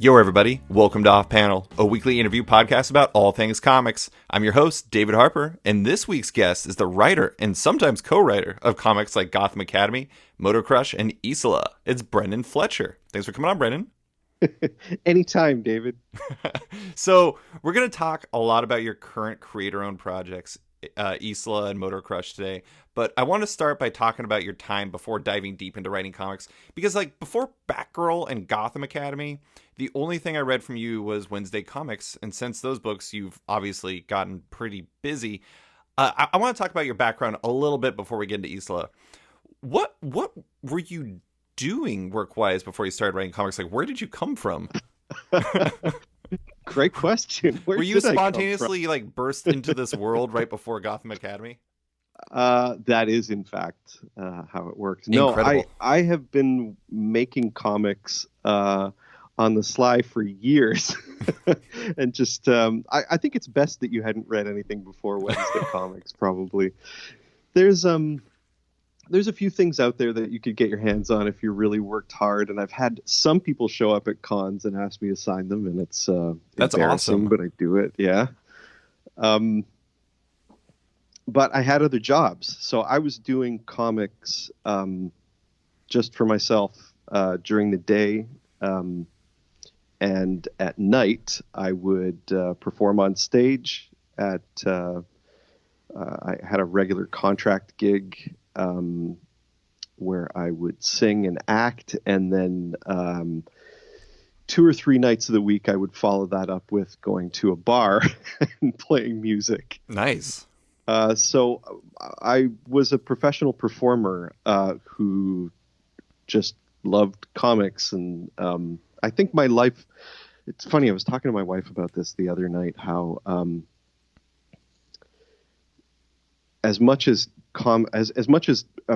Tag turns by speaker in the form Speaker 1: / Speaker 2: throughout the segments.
Speaker 1: Yo, everybody. Welcome to Off Panel, a weekly interview podcast about all things comics. I'm your host, David Harper, and this week's guest is the writer and sometimes co-writer of comics like Gotham Academy, Motor Crush, and Isola. It's Brenden Fletcher. Thanks for coming on, Brenden.
Speaker 2: Anytime, David.
Speaker 1: So, we're going to talk a lot about your current creator-owned projects, Isola and Motor Crush today. But I want to start by talking about your time before diving deep into writing comics. Because, before Batgirl and Gotham Academy, the only thing I read from you was Wednesday Comics. And since those books, you've obviously gotten pretty busy. I want to talk about your background a little bit before we get into Isola. What were you doing work-wise before you started writing comics? Where did you come from?
Speaker 2: Great question.
Speaker 1: Were you spontaneously burst into this world right before Gotham Academy?
Speaker 2: That is, in fact, how it works.
Speaker 1: Incredible.
Speaker 2: No, I have been making comics on the sly for years, and just I think it's best that you hadn't read anything before Wednesday Comics. Probably there's a few things out there that you could get your hands on if you really worked hard, and I've had some people show up at cons and ask me to sign them, and it's
Speaker 1: that's
Speaker 2: embarrassing,
Speaker 1: awesome.
Speaker 2: but I do it. Yeah. But I had other jobs, so I was doing comics just for myself during the day, and at night I would perform on stage at. I had a regular contract gig where I would sing and act, and then 2 or 3 nights of the week I would follow that up with going to a bar and playing music.
Speaker 1: Nice.
Speaker 2: So I was a professional performer who just loved comics, and I think my life. It's funny. I was talking to my wife about this the other night. How as much as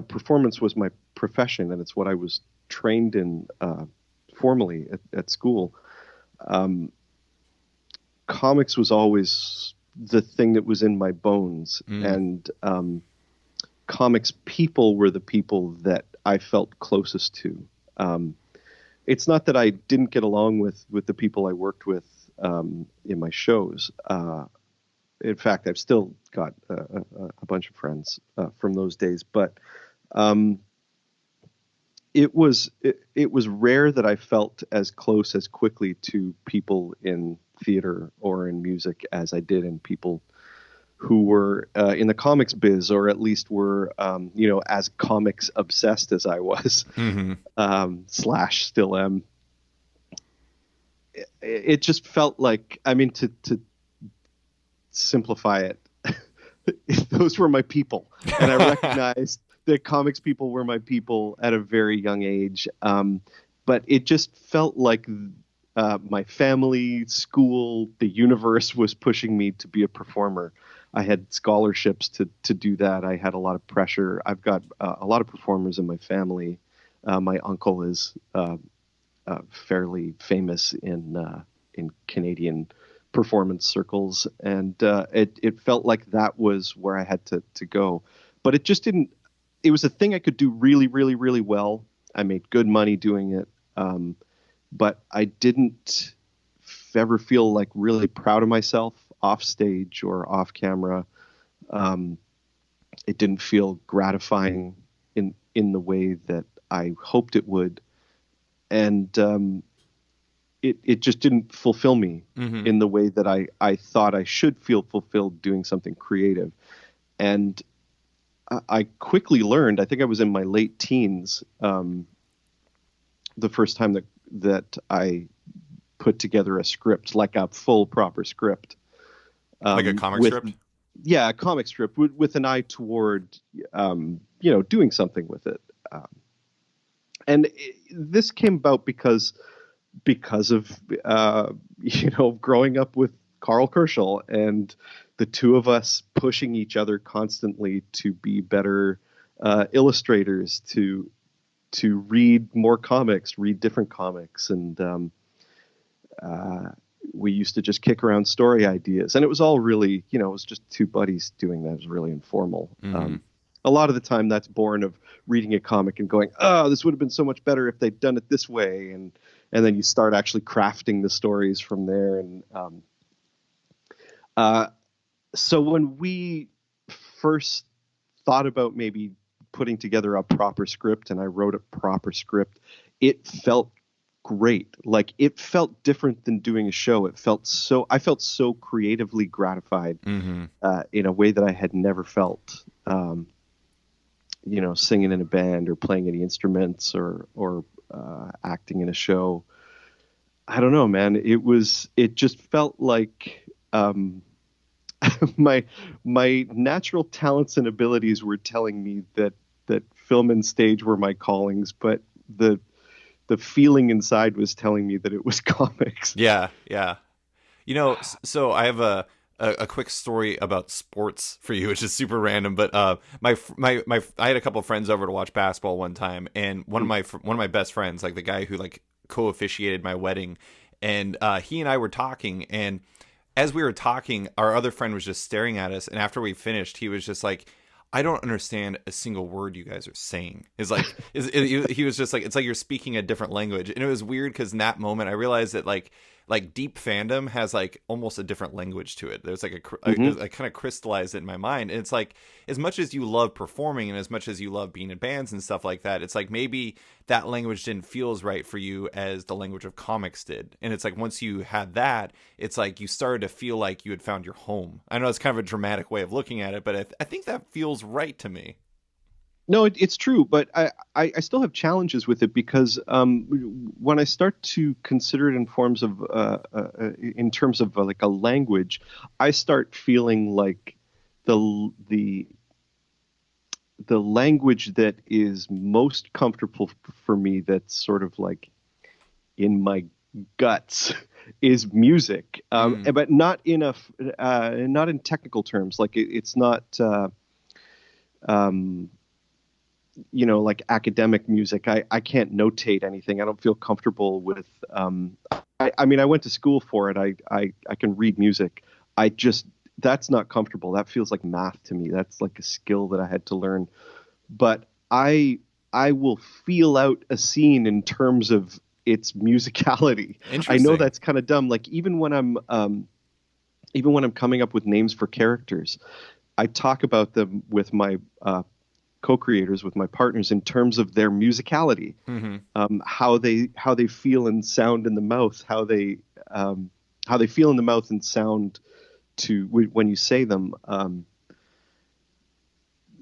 Speaker 2: performance was my profession, and it's what I was trained in formally at school. Comics was always the thing that was in my bones, and comics people were the people that I felt closest to. It's not that I didn't get along with the people I worked with in my shows. In fact, I've still got a bunch of friends from those days, but it was rare that I felt as close as quickly to people in theater or in music as I did in people who were in the comics biz, or at least were as comics obsessed as I was, / still am. It just felt like, to simplify it, those were my people, and I recognized that comics people were my people at a very young age, but it just felt like my family, school, the universe was pushing me to be a performer. I had scholarships to do that. I had a lot of pressure. I've got a lot of performers in my family. My uncle is fairly famous in Canadian performance circles, and it felt like that was where I had to go. But it just didn't. It was a thing I could do really, really, really well. I made good money doing it, but I didn't ever feel like really proud of myself off stage or off camera. It didn't feel gratifying in the way that I hoped it would, and it just didn't fulfill me in the way that I thought I should feel fulfilled doing something creative. And I quickly learned, I think I was in my late teens, the first time that I put together a script, like a full proper script.
Speaker 1: Like a comic script?
Speaker 2: Yeah, a comic strip with an eye toward, doing something with it. This came about because of, growing up with Karl Kerschl, and the two of us pushing each other constantly to be better illustrators, to read more comics, read different comics. And we used to just kick around story ideas, and it was all really, it was just two buddies doing that. It was really informal. A lot of the time that's born of reading a comic and going, oh, this would have been so much better if they'd done it this way. and then you start actually crafting the stories from there. And uh, so when we first thought about maybe putting together a proper script, and I wrote a proper script, it felt great. Like, it felt different than doing a show. I felt so creatively gratified in a way that I had never felt, singing in a band or playing any instruments or acting in a show. I don't know, man. It just felt like, my natural talents and abilities were telling me that film and stage were my callings, but the feeling inside was telling me that it was comics.
Speaker 1: Yeah, yeah. So I have a quick story about sports for you, which is super random. But I had a couple of friends over to watch basketball one time, and one of my best friends, like the guy who like co-officiated my wedding, and he and I were talking, and as we were talking, our other friend was just staring at us, and after we finished, he was just like, I don't understand a single word you guys are saying. He was just like, it's like you're speaking a different language. And it was weird because in that moment I realized that like deep fandom has like almost a different language to it. There's like I kind of crystallized it in my mind. And it's like, as much as you love performing and as much as you love being in bands and stuff like that, it's like maybe that language didn't feel as right for you as the language of comics did. And it's like, once you had that, it's like you started to feel like you had found your home. I know it's kind of a dramatic way of looking at it, but I think that feels right to me.
Speaker 2: No, it's true, but I still have challenges with it because when I start to consider it in terms of like a language, I start feeling like the language that is most comfortable for me, that's sort of like in my guts, is music, but not in technical terms. Like it's not. Like academic music. I can't notate anything. I don't feel comfortable with. I mean, I went to school for it. I can read music. That's not comfortable. That feels like math to me. That's like a skill that I had to learn. But I will feel out a scene in terms of its musicality. I know that's kind of dumb. Like even when I'm coming up with names for characters, I talk about them with my co-creators, with my partners, in terms of their musicality, how they feel and sound in the mouth, how they feel in the mouth and sound when you say them.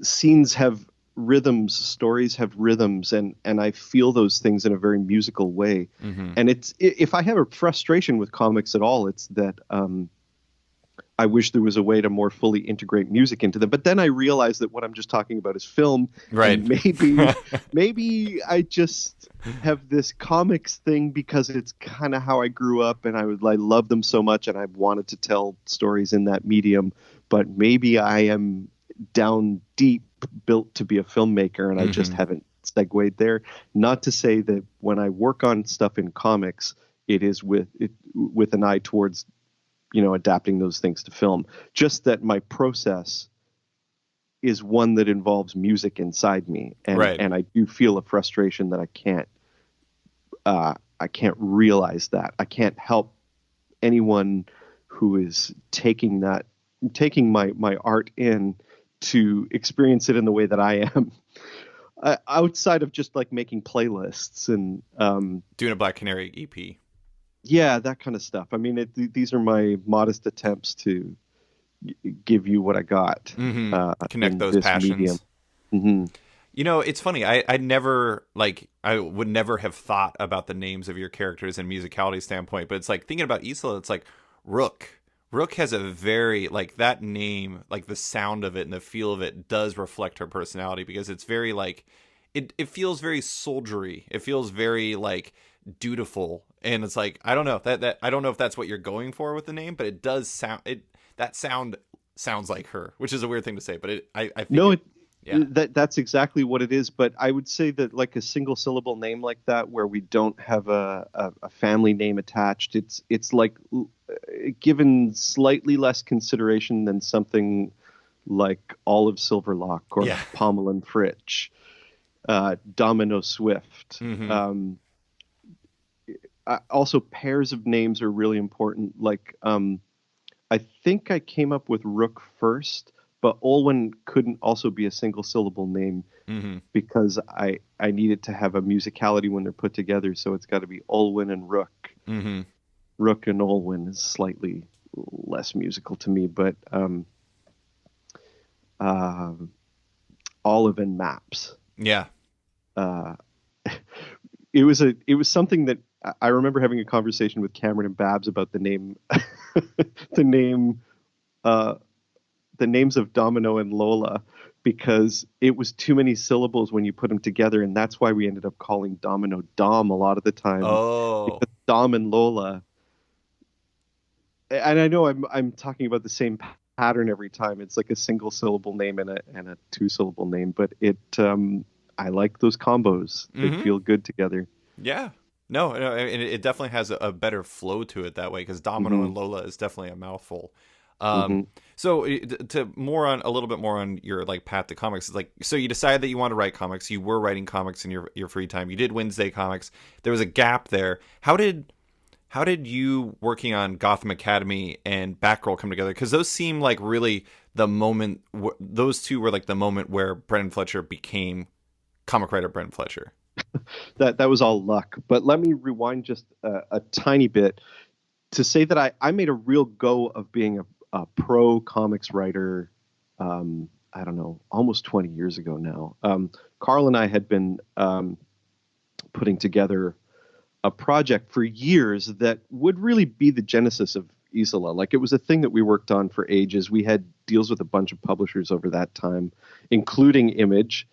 Speaker 2: Scenes have rhythms, stories have rhythms, and I feel those things in a very musical way. And if I have a frustration with comics at all, it's that I wish there was a way to more fully integrate music into them. But then I realized that what I'm just talking about is film.
Speaker 1: Right.
Speaker 2: And maybe I just have this comics thing because it's kind of how I grew up, and I love them so much, and I wanted to tell stories in that medium. But maybe I am down deep built to be a filmmaker, and I just haven't segued there. Not to say that when I work on stuff in comics, it is with an eye towards adapting those things to film. Just that my process is one that involves music inside me, and I do feel a frustration that I can't realize that. I can't help anyone who is taking my art in to experience it in the way that I am. Outside of just like making playlists and
Speaker 1: doing a Black Canary EP.
Speaker 2: Yeah, that kind of stuff. I mean, these are my modest attempts to give you what I got.
Speaker 1: Connect those passions. It's funny. I never I would never have thought about the names of your characters and musicality standpoint, but it's like thinking about Isola, it's like Rook. Rook has a very like that name, like the sound of it and the feel of it does reflect her personality, because it's very like it feels very soldiery. It feels very like dutiful, and it's like I don't know that I don't know if that's what you're going for with the name, but it does sound that sounds like her, which is a weird thing to say, but I think
Speaker 2: no,
Speaker 1: yeah.
Speaker 2: That's exactly what it is. But I would say that like a single syllable name like that, where we don't have a family name attached, it's like given slightly less consideration than something like Olive Silverlock or Pomelin Fritsch, Domino Swift. Also pairs of names are really important. Like, I think I came up with Rook first, but Olwen couldn't also be a single syllable name
Speaker 1: Hmm.
Speaker 2: because I needed to have a musicality when they're put together. So it's got to be Olwen and Rook.
Speaker 1: Hmm.
Speaker 2: Rook and Olwen is slightly less musical to me, but um, Olive and Maps.
Speaker 1: Yeah.
Speaker 2: Uh, it was something that I remember having a conversation with Cameron and Babs about the name, the name, uh, the names of Domino and Lola, because it was too many syllables when you put them together, and that's why we ended up calling Domino Dom a lot of the time,
Speaker 1: Oh.
Speaker 2: because Dom and Lola. And I know I'm talking about the same pattern every time. It's like a single syllable name and a two syllable name, but I like those combos. They
Speaker 1: Hmm.
Speaker 2: feel good together.
Speaker 1: Yeah. No, no, and it definitely has a better flow to it that way because Domino
Speaker 2: Hmm.
Speaker 1: and Lola is definitely a mouthful. Um,
Speaker 2: Hmm.
Speaker 1: so to more on a little bit more on your like path to comics, it's like so you decided that you want to write comics. You were writing comics in your free time. You did Wednesday comics. There was a gap there. How did you working on Gotham Academy and Batgirl come together? Because those seem like really the moment. Those two were like the moment where Brenden Fletcher became comic writer Brenden Fletcher.
Speaker 2: That was all luck. But let me rewind just a tiny bit to say that I made a real go of being a pro comics writer. I don't know, almost 20 years ago now. Carl and I had been putting together a project for years that would really be the genesis of Isola. Like it was a thing that we worked on for ages. We had deals with a bunch of publishers over that time, including Image,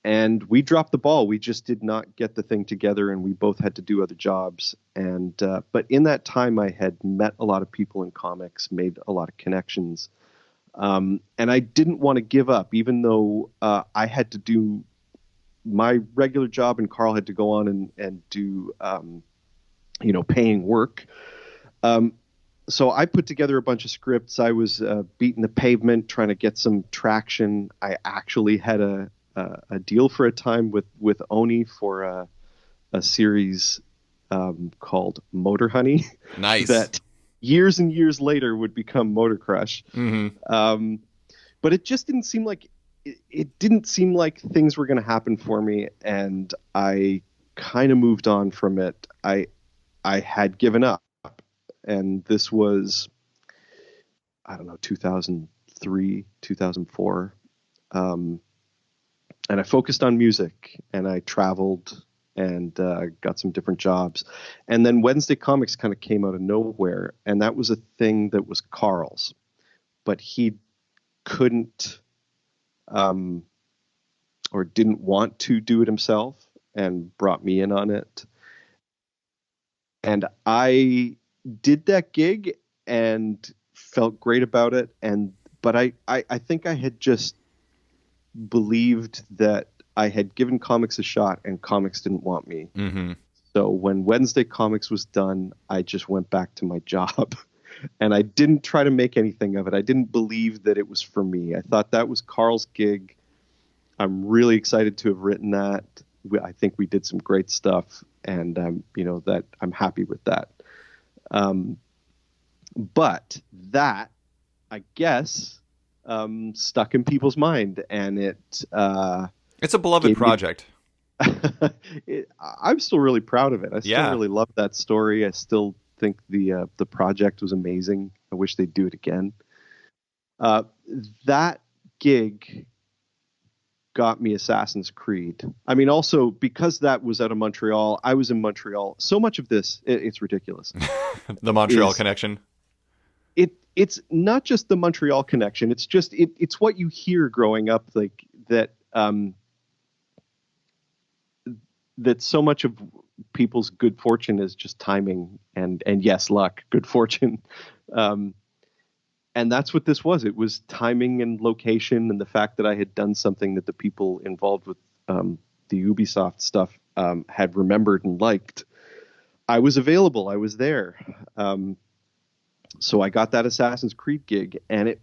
Speaker 2: and we dropped the ball. We just did not get the thing together, and we both had to do other jobs. And but in that time, I had met a lot of people in comics, made a lot of connections, and I didn't want to give up, even though I had to do my regular job, and Carl had to go on and do paying work. Um, so I put together a bunch of scripts. I was beating the pavement, trying to get some traction. I actually had a deal for a time with Oni for a series called Motor Honey
Speaker 1: Nice.
Speaker 2: that years and years later would become Motor Crush.
Speaker 1: Hmm.
Speaker 2: Um, but it just didn't seem like it didn't seem like things were going to happen for me, and I kind of moved on from it. I had given up, and this was, I don't know, 2003, 2004. Um, and I focused on music, and I traveled and got some different jobs. And then Wednesday Comics kind of came out of nowhere, and that was a thing that was Carl's, but he couldn't um, or didn't want to do it himself and brought me in on it. And I did that gig and felt great about it. And but I think I had just believed that I had given comics a shot and comics didn't want me.
Speaker 1: Hmm.
Speaker 2: So when Wednesday Comics was done, I just went back to my job and I didn't try to make anything of it. I didn't believe that it was for me. I thought that was Carl's gig. I'm really excited to have written that. I think we did some great stuff, and that I'm happy with that. Um, but that, I guess, stuck in people's mind, and it
Speaker 1: It's a beloved
Speaker 2: gave me.
Speaker 1: project.
Speaker 2: I'm still really proud of it. I still
Speaker 1: Yeah.
Speaker 2: really love that story. I still think the project was amazing. I wish they'd do it again. Uh, that gig got me Assassin's Creed. I mean, also because that was out of Montreal, I was in Montreal. So much of this, it's ridiculous.
Speaker 1: The Montreal
Speaker 2: Is
Speaker 1: connection.
Speaker 2: it's not just the Montreal connection. It's just it's what you hear growing up, like that that so much of people's good fortune is just timing and yes, luck, good fortune. Um, and that's what this was. It was timing and location, and the fact that I had done something that the people involved with the Ubisoft stuff had remembered and liked. I was available. I was there. Um, so I got that Assassin's Creed gig, and it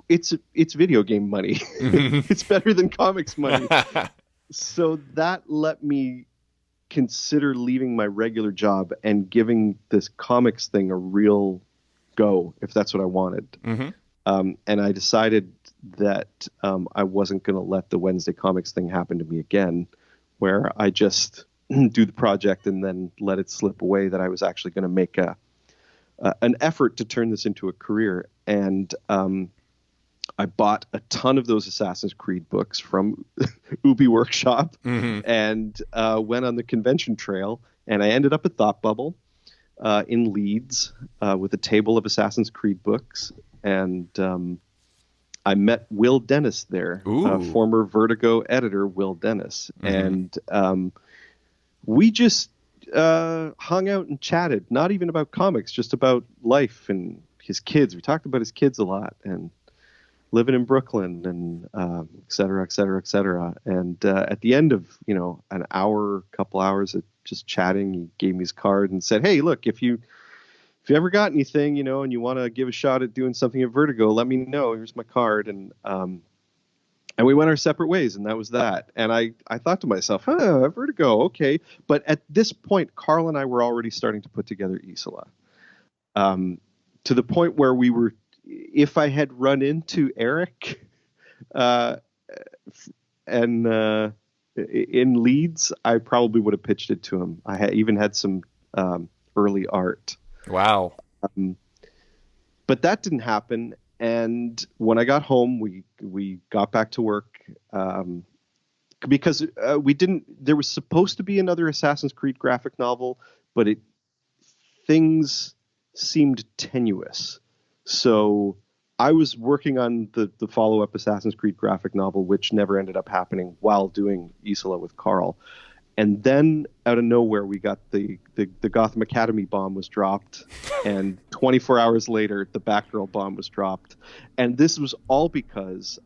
Speaker 2: it's video game money.
Speaker 1: Hmm.
Speaker 2: It's better than comics money. So that let me consider leaving my regular job and giving this comics thing a real go, if that's what I wanted.
Speaker 1: Mm-hmm.
Speaker 2: And I decided that I wasn't going to let the Wednesday comics thing happen to me again, where I just do the project and then let it slip away, that I was actually going to make an effort to turn this into a career. And I bought a ton of those Assassin's Creed books from Ubi Workshop
Speaker 1: Mm-hmm.
Speaker 2: and went on the convention trail. And I ended up at Thought Bubble in Leeds with a table of Assassin's Creed books. And I met Will Dennis there, former Vertigo editor Will Dennis.
Speaker 1: Mm-hmm.
Speaker 2: And we just hung out and chatted, not even about comics, just about life and his kids. We talked about his kids a lot and living in Brooklyn and et cetera, et cetera, et cetera. And at the end of, an hour, couple hours of just chatting, he gave me his card and said, "Hey, look, if you ever got anything, and you want to give a shot at doing something at Vertigo, let me know. Here's my card." And we went our separate ways, and that was that. And I thought to myself, Vertigo, okay. But at this point, Karl and I were already starting to put together Isola, to the point where we were, if I had run into Eric and in Leeds, I probably would have pitched it to him. I even had some early art.
Speaker 1: Wow.
Speaker 2: But that didn't happen. And when I got home, we got back to work because there was supposed to be another Assassin's Creed graphic novel, but things seemed tenuous. So I was working on the follow-up Assassin's Creed graphic novel, which never ended up happening, while doing Isola with Karl. And then out of nowhere, we got the Gotham Academy bomb was dropped. And 24 hours later, the Batgirl bomb was dropped. And this was all because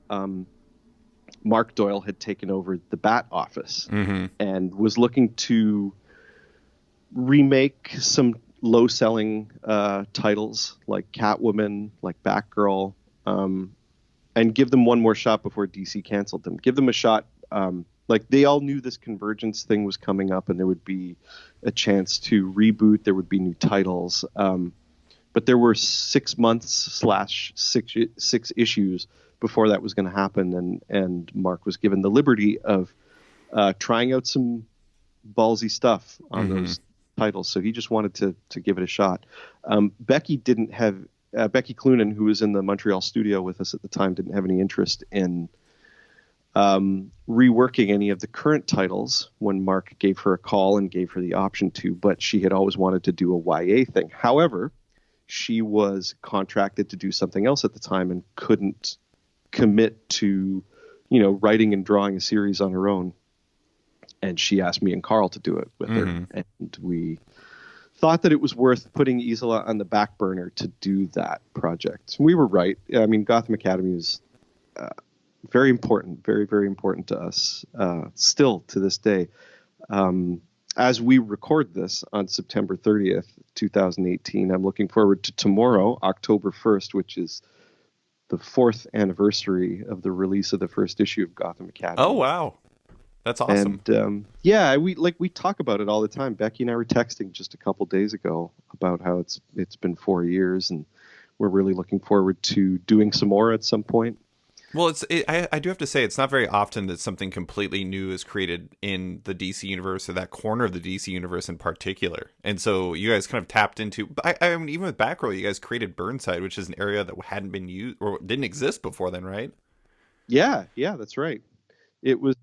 Speaker 2: Mark Doyle had taken over the Bat office and was looking to remake some low-selling titles like Catwoman, like Batgirl, and give them one more shot before DC canceled them. Give them a shot. Like, they all knew this Convergence thing was coming up and there would be a chance to reboot. There would be new titles. But there were 6 months / six issues before that was going to happen. And Mark was given the liberty of trying out some ballsy stuff on those titles. So he just wanted to give it a shot. Becky Cloonan, who was in the Montreal studio with us at the time, didn't have any interest in reworking any of the current titles when Mark gave her a call and gave her the option to, but she had always wanted to do a YA thing. However, she was contracted to do something else at the time and couldn't commit to, writing and drawing a series on her own. And she asked me and Karl to do it with her. And we thought that it was worth putting Isola on the back burner to do that project. We were right. I mean, Gotham Academy is very important, very, very important to us, still to this day. As we record this on September 30th, 2018, I'm looking forward to tomorrow, October 1st, which is the 4th anniversary of the release of the first issue of Gotham Academy.
Speaker 1: Oh, wow. That's awesome.
Speaker 2: And we talk about it all the time. Becky and I were texting just a couple days ago about how it's been 4 years, and we're really looking forward to doing some more at some point.
Speaker 1: Well, I do have to say, it's not very often that something completely new is created in the DC universe, or that corner of the DC universe in particular. And so you guys kind of tapped into, I mean, even with Batgirl, you guys created Burnside, which is an area that hadn't been used or didn't exist before then, right?
Speaker 2: Yeah, that's right. It was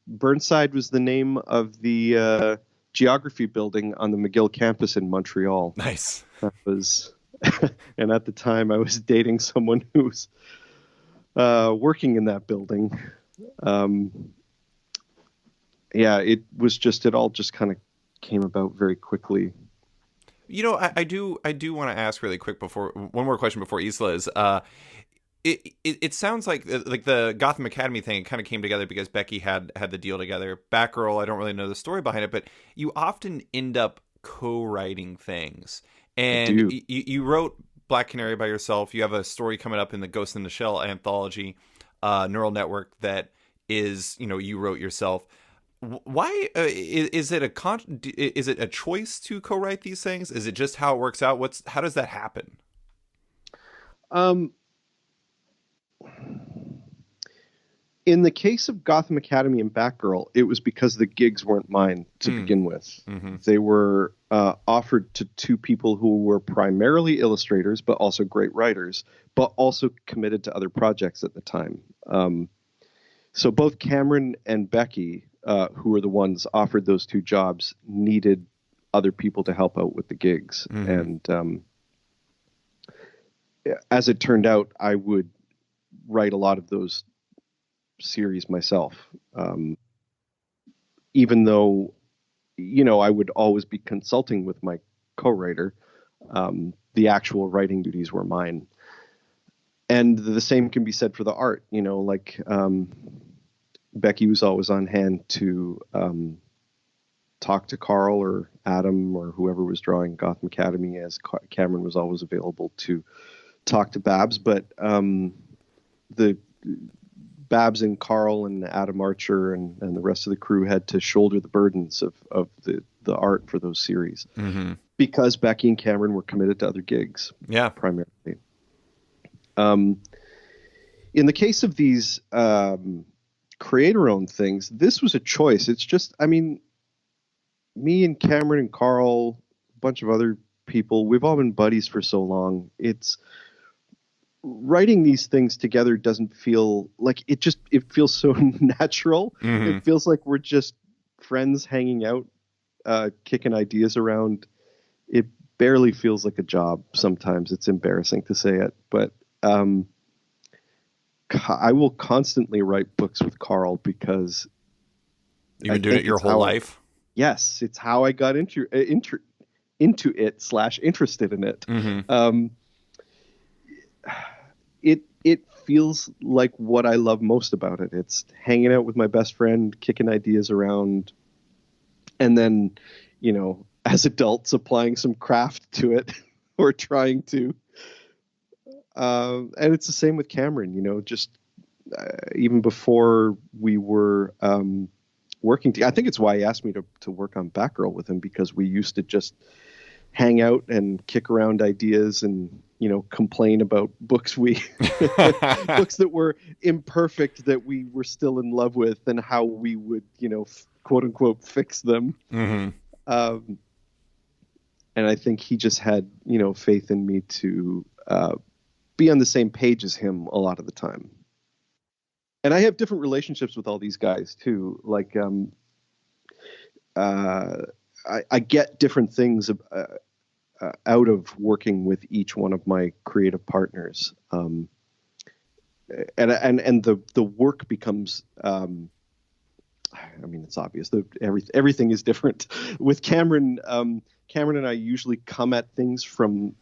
Speaker 2: Burnside was the name of the geography building on the McGill campus in Montreal.
Speaker 1: Nice.
Speaker 2: That was, and at the time I was dating someone who was working in that building. It all just kind of came about very quickly.
Speaker 1: I do want to ask really quick one more question before Isola is, it sounds like the Gotham Academy thing, it kind of came together because Becky had the deal together. Batgirl, I don't really know the story behind it, but you often end up co-writing things. And you wrote Black Canary by yourself. You have a story coming up in the Ghost in the Shell anthology, Neural Network, that is, you wrote yourself. Why is it is it a choice to co-write these things? Is it just how it works out? How does that happen?
Speaker 2: Um, in the case of Gotham Academy and Batgirl, it was because the gigs weren't mine to begin with.
Speaker 1: Mm-hmm.
Speaker 2: They were offered to two people who were primarily illustrators, but also great writers, but also committed to other projects at the time. So both Cameron and Becky, who were the ones offered those two jobs, needed other people to help out with the gigs.
Speaker 1: Mm-hmm.
Speaker 2: And as it turned out, I would write a lot of those series myself, even though, I would always be consulting with my co-writer. The actual writing duties were mine. And the same can be said for the art, Becky was always on hand to talk to Karl or Adam or whoever was drawing Gotham Academy, as Cameron was always available to talk to Babs. But the Babs and Karl and Adam Archer and the rest of the crew had to shoulder the burdens of the art for those series, because Becky and Cameron were committed to other gigs, primarily. In the case of these creator-owned things, this was a choice. It's just, me and Cameron and Karl, a bunch of other people, we've all been buddies for so long. It's writing these things together doesn't feel like it feels so natural.
Speaker 1: Mm-hmm.
Speaker 2: It feels like we're just friends hanging out, kicking ideas around. It barely feels like a job. Sometimes it's embarrassing to say it, but I will constantly write books with Karl because
Speaker 1: you've been doing it your whole life.
Speaker 2: Yes, it's how I got into it / interested in it.
Speaker 1: Mm-hmm.
Speaker 2: It feels like what I love most about it. It's hanging out with my best friend, kicking ideas around, and then, as adults, applying some craft to it or trying to. And it's the same with Cameron, just even before we were working together. I think it's why he asked me to work on Batgirl with him, because we used to just hang out and kick around ideas and, complain about books books that were imperfect, that we were still in love with, and how we would, quote unquote, fix them.
Speaker 1: Mm-hmm.
Speaker 2: And I think he just had, faith in me to be on the same page as him a lot of the time. And I have different relationships with all these guys too. Like, I get different things out of working with each one of my creative partners. And the work becomes, it's obvious that everything is different with Cameron. Cameron and I usually come at things from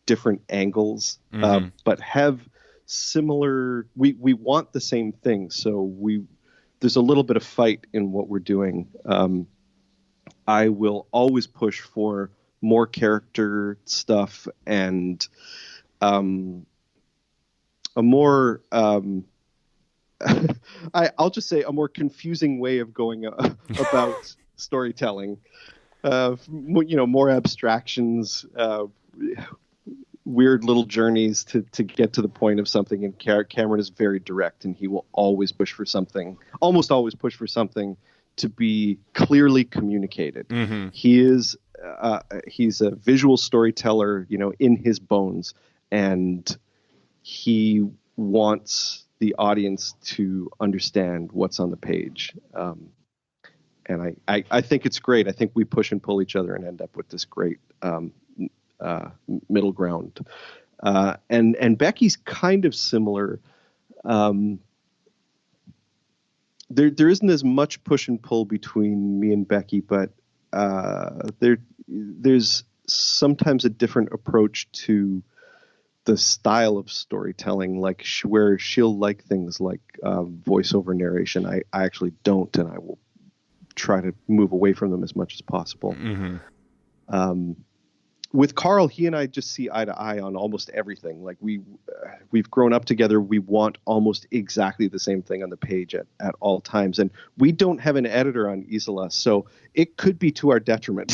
Speaker 2: different angles, but have similar. We want the same thing, so there's a little bit of fight in what we're doing. I will always push for more character stuff and a more I'll just say a more confusing way of going about storytelling. More abstractions, weird little journeys to get to the point of something. And Cameron is very direct, and he will always almost always push for something to be clearly communicated.
Speaker 1: Mm-hmm.
Speaker 2: He's a visual storyteller, in his bones, and he wants the audience to understand what's on the page. And I think it's great. I think we push and pull each other and end up with this great middle ground. And Becky's kind of similar. There isn't as much push and pull between me and Becky, but there's sometimes a different approach to the style of storytelling, like where she'll like things like voiceover narration. I actually don't, and I will try to move away from them as much as possible.
Speaker 1: Mm-hmm.
Speaker 2: with Karl, he and I just see eye to eye on almost everything. Like we've grown up together. We want almost exactly the same thing on the page at all times. And we don't have an editor on Isola, so it could be to our detriment.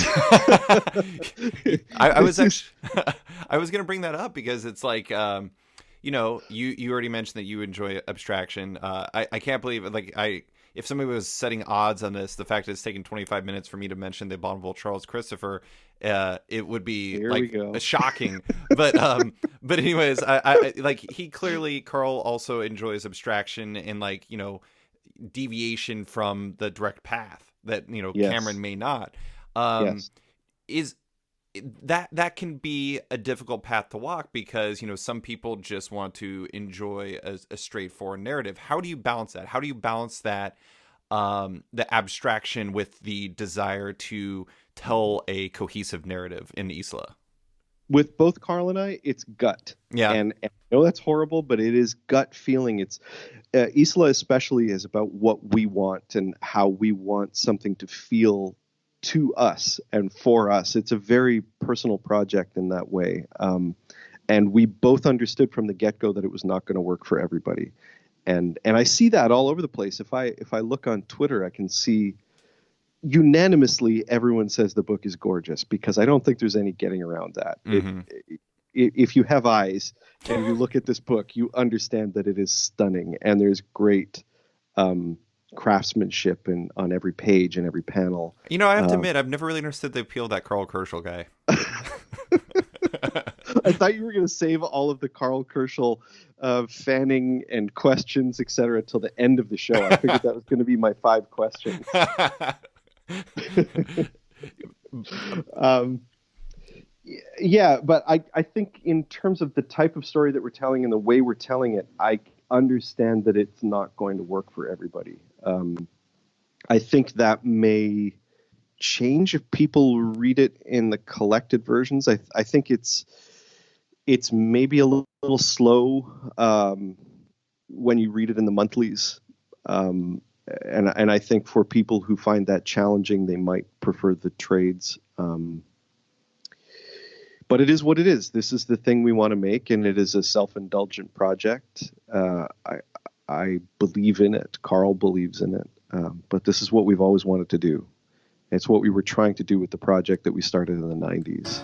Speaker 1: I was actually I was going to bring that up because it's like, you know, you already mentioned that you enjoy abstraction. I can't believe it. Like if somebody was setting odds on this, the fact that it's taken 25 minutes for me to mention the abominable Charles Christopher, it would be
Speaker 2: Here
Speaker 1: like
Speaker 2: we go.
Speaker 1: shocking. But anyways, I like he clearly Karl also enjoys abstraction and like, you know, deviation from the direct path that, you know,
Speaker 2: Yes.
Speaker 1: Cameron may not.
Speaker 2: Yes.
Speaker 1: Is that can be a difficult path to walk because, you know, some people just want to enjoy a straightforward narrative. How do you balance that? How do you balance that, the abstraction with the desire to tell a cohesive narrative in Isola?
Speaker 2: With both Karl and I, it's gut.
Speaker 1: Yeah.
Speaker 2: And I know that's horrible, but it is gut feeling. It's Isola especially is about what we want and how we want something to feel to us and for us. It's a very personal project in that way. And we both understood from the get-go that it was not going to work for everybody. And I see that all over the place. If I look on Twitter, I can see unanimously everyone says the book is gorgeous, because I don't think there's any getting around that.
Speaker 1: Mm-hmm.
Speaker 2: If you have eyes and you look at this book, you understand that it is stunning, and there's great craftsmanship on every page and every panel.
Speaker 1: You know, I have to admit, I've never really understood the appeal of that Karl Kerschl guy.
Speaker 2: I thought you were going to save all of the Karl Kerschl fanning and questions, etc., till the end of the show. I figured that was going to be my 5 questions. Yeah, but I think in terms of the type of story that we're telling and the way we're telling it, I understand that it's not going to work for everybody. I think that may change if people read it in the collected versions. I think it's maybe a little slow when you read it in the monthlies. And I think for people who find that challenging, they might prefer the trades. But it is what it is. This is the thing we want to make, and it is a self-indulgent project. I believe in it. Karl believes in it. But this is what we've always wanted to do. It's what we were trying to do with the project that we started in the 90s.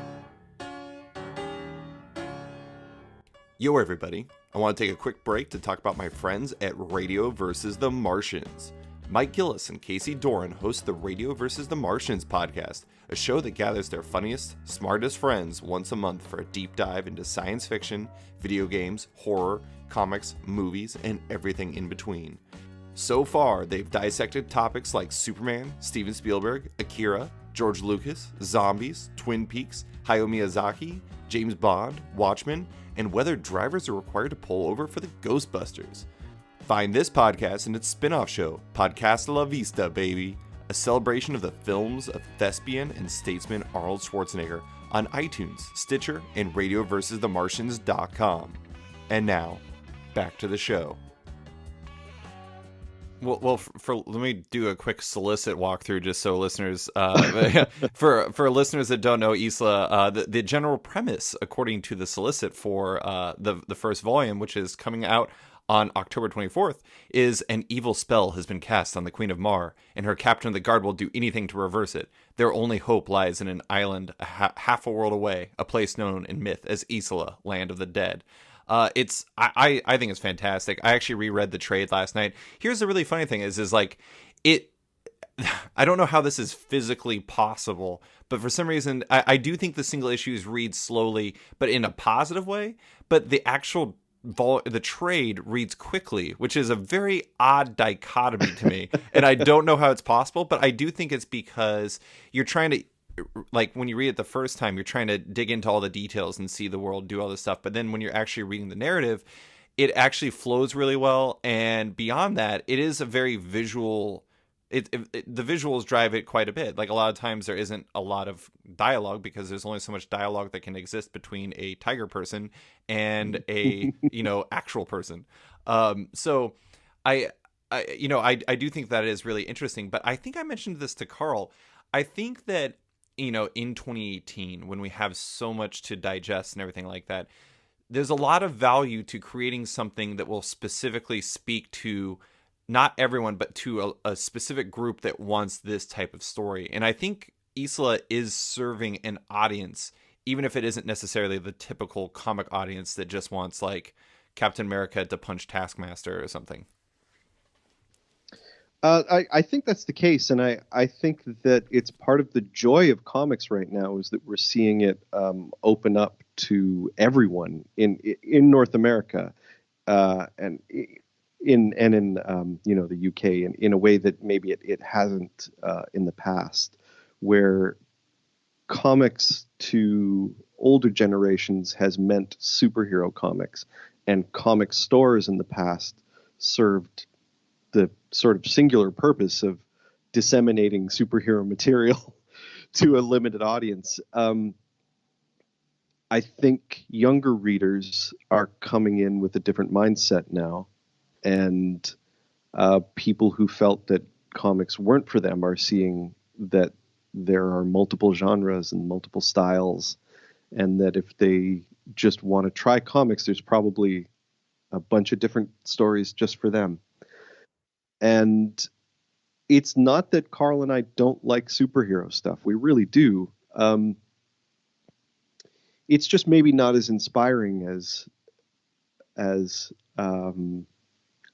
Speaker 1: Yo, everybody. I want to take a quick break to talk about my friends at Radio vs. the Martians. Mike Gillis and Casey Doran host the Radio vs. the Martians podcast, a show that gathers their funniest, smartest friends once a month for a deep dive into science fiction, video games, horror, comics, movies, and everything in between. So far, they've dissected topics like Superman, Steven Spielberg, Akira, George Lucas, zombies, Twin Peaks, Hayao Miyazaki, James Bond, Watchmen, and whether drivers are required to pull over for the Ghostbusters. Find this podcast and its spin-off show, Podcast La Vista, baby, a celebration of the films of thespian and statesman Arnold Schwarzenegger on iTunes, Stitcher, and RadioVersusTheMartians.com. And now, back to the show. Well, let me do a quick solicit walkthrough just so listeners, for listeners that don't know Isola, the general premise, according to the solicit for the first volume, which is coming out on October 24th, is an evil spell has been cast on the Queen of Mar, and her captain of the guard will do anything to reverse it. Their only hope lies in an island half a world away, a place known in myth as Isola, Land of the Dead. I think it's fantastic. I actually reread the trade last night. Here's the really funny thing is like it. I don't know how this is physically possible, but for some reason, I do think the single issues read slowly, but in a positive way. But the actual the trade reads quickly, which is a very odd dichotomy to me, and I don't know how it's possible. But I do think it's because you're trying to. Like when you read it the first time, you're trying to dig into all the details and see the world, do all this stuff. But then when you're actually reading the narrative, it actually flows really well. And beyond that, it is a very visual. The visuals drive it quite a bit. Like a lot of times there isn't a lot of dialogue because there's only so much dialogue that can exist between a tiger person and a, actual person. So I do think that is really interesting, but I think I mentioned this to Karl. I think that in 2018, when we have so much to digest and everything like that, there's a lot of value to creating something that will specifically speak to not everyone, but to a specific group that wants this type of story. And I think Isola is serving an audience, even if it isn't necessarily the typical comic audience that just wants like Captain America to punch Taskmaster or something.
Speaker 2: I think that's the case, and I think that it's part of the joy of comics right now is that we're seeing it open up to everyone in North America, and in the UK, in a way that maybe it hasn't in the past, where comics to older generations has meant superhero comics, and comic stores in the past served the sort of singular purpose of disseminating superhero material to a limited audience. I think younger readers are coming in with a different mindset now, and people who felt that comics weren't for them are seeing that there are multiple genres and multiple styles, and that if they just want to try comics, there's probably a bunch of different stories just for them. And it's not that Karl and I don't like superhero stuff. We really do. It's just maybe not as inspiring as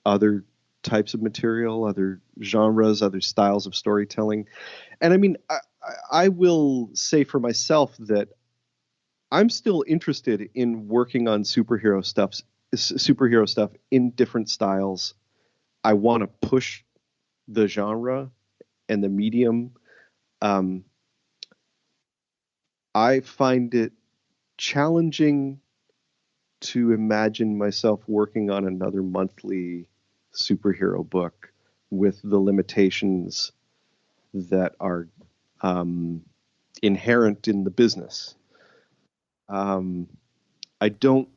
Speaker 2: other types of material, other genres, other styles of storytelling. And I mean, I will say for myself that I'm still interested in working on superhero stuff in different styles. I want to push the genre and the medium. I find it challenging to imagine myself working on another monthly superhero book with the limitations that are inherent in the business. I don't.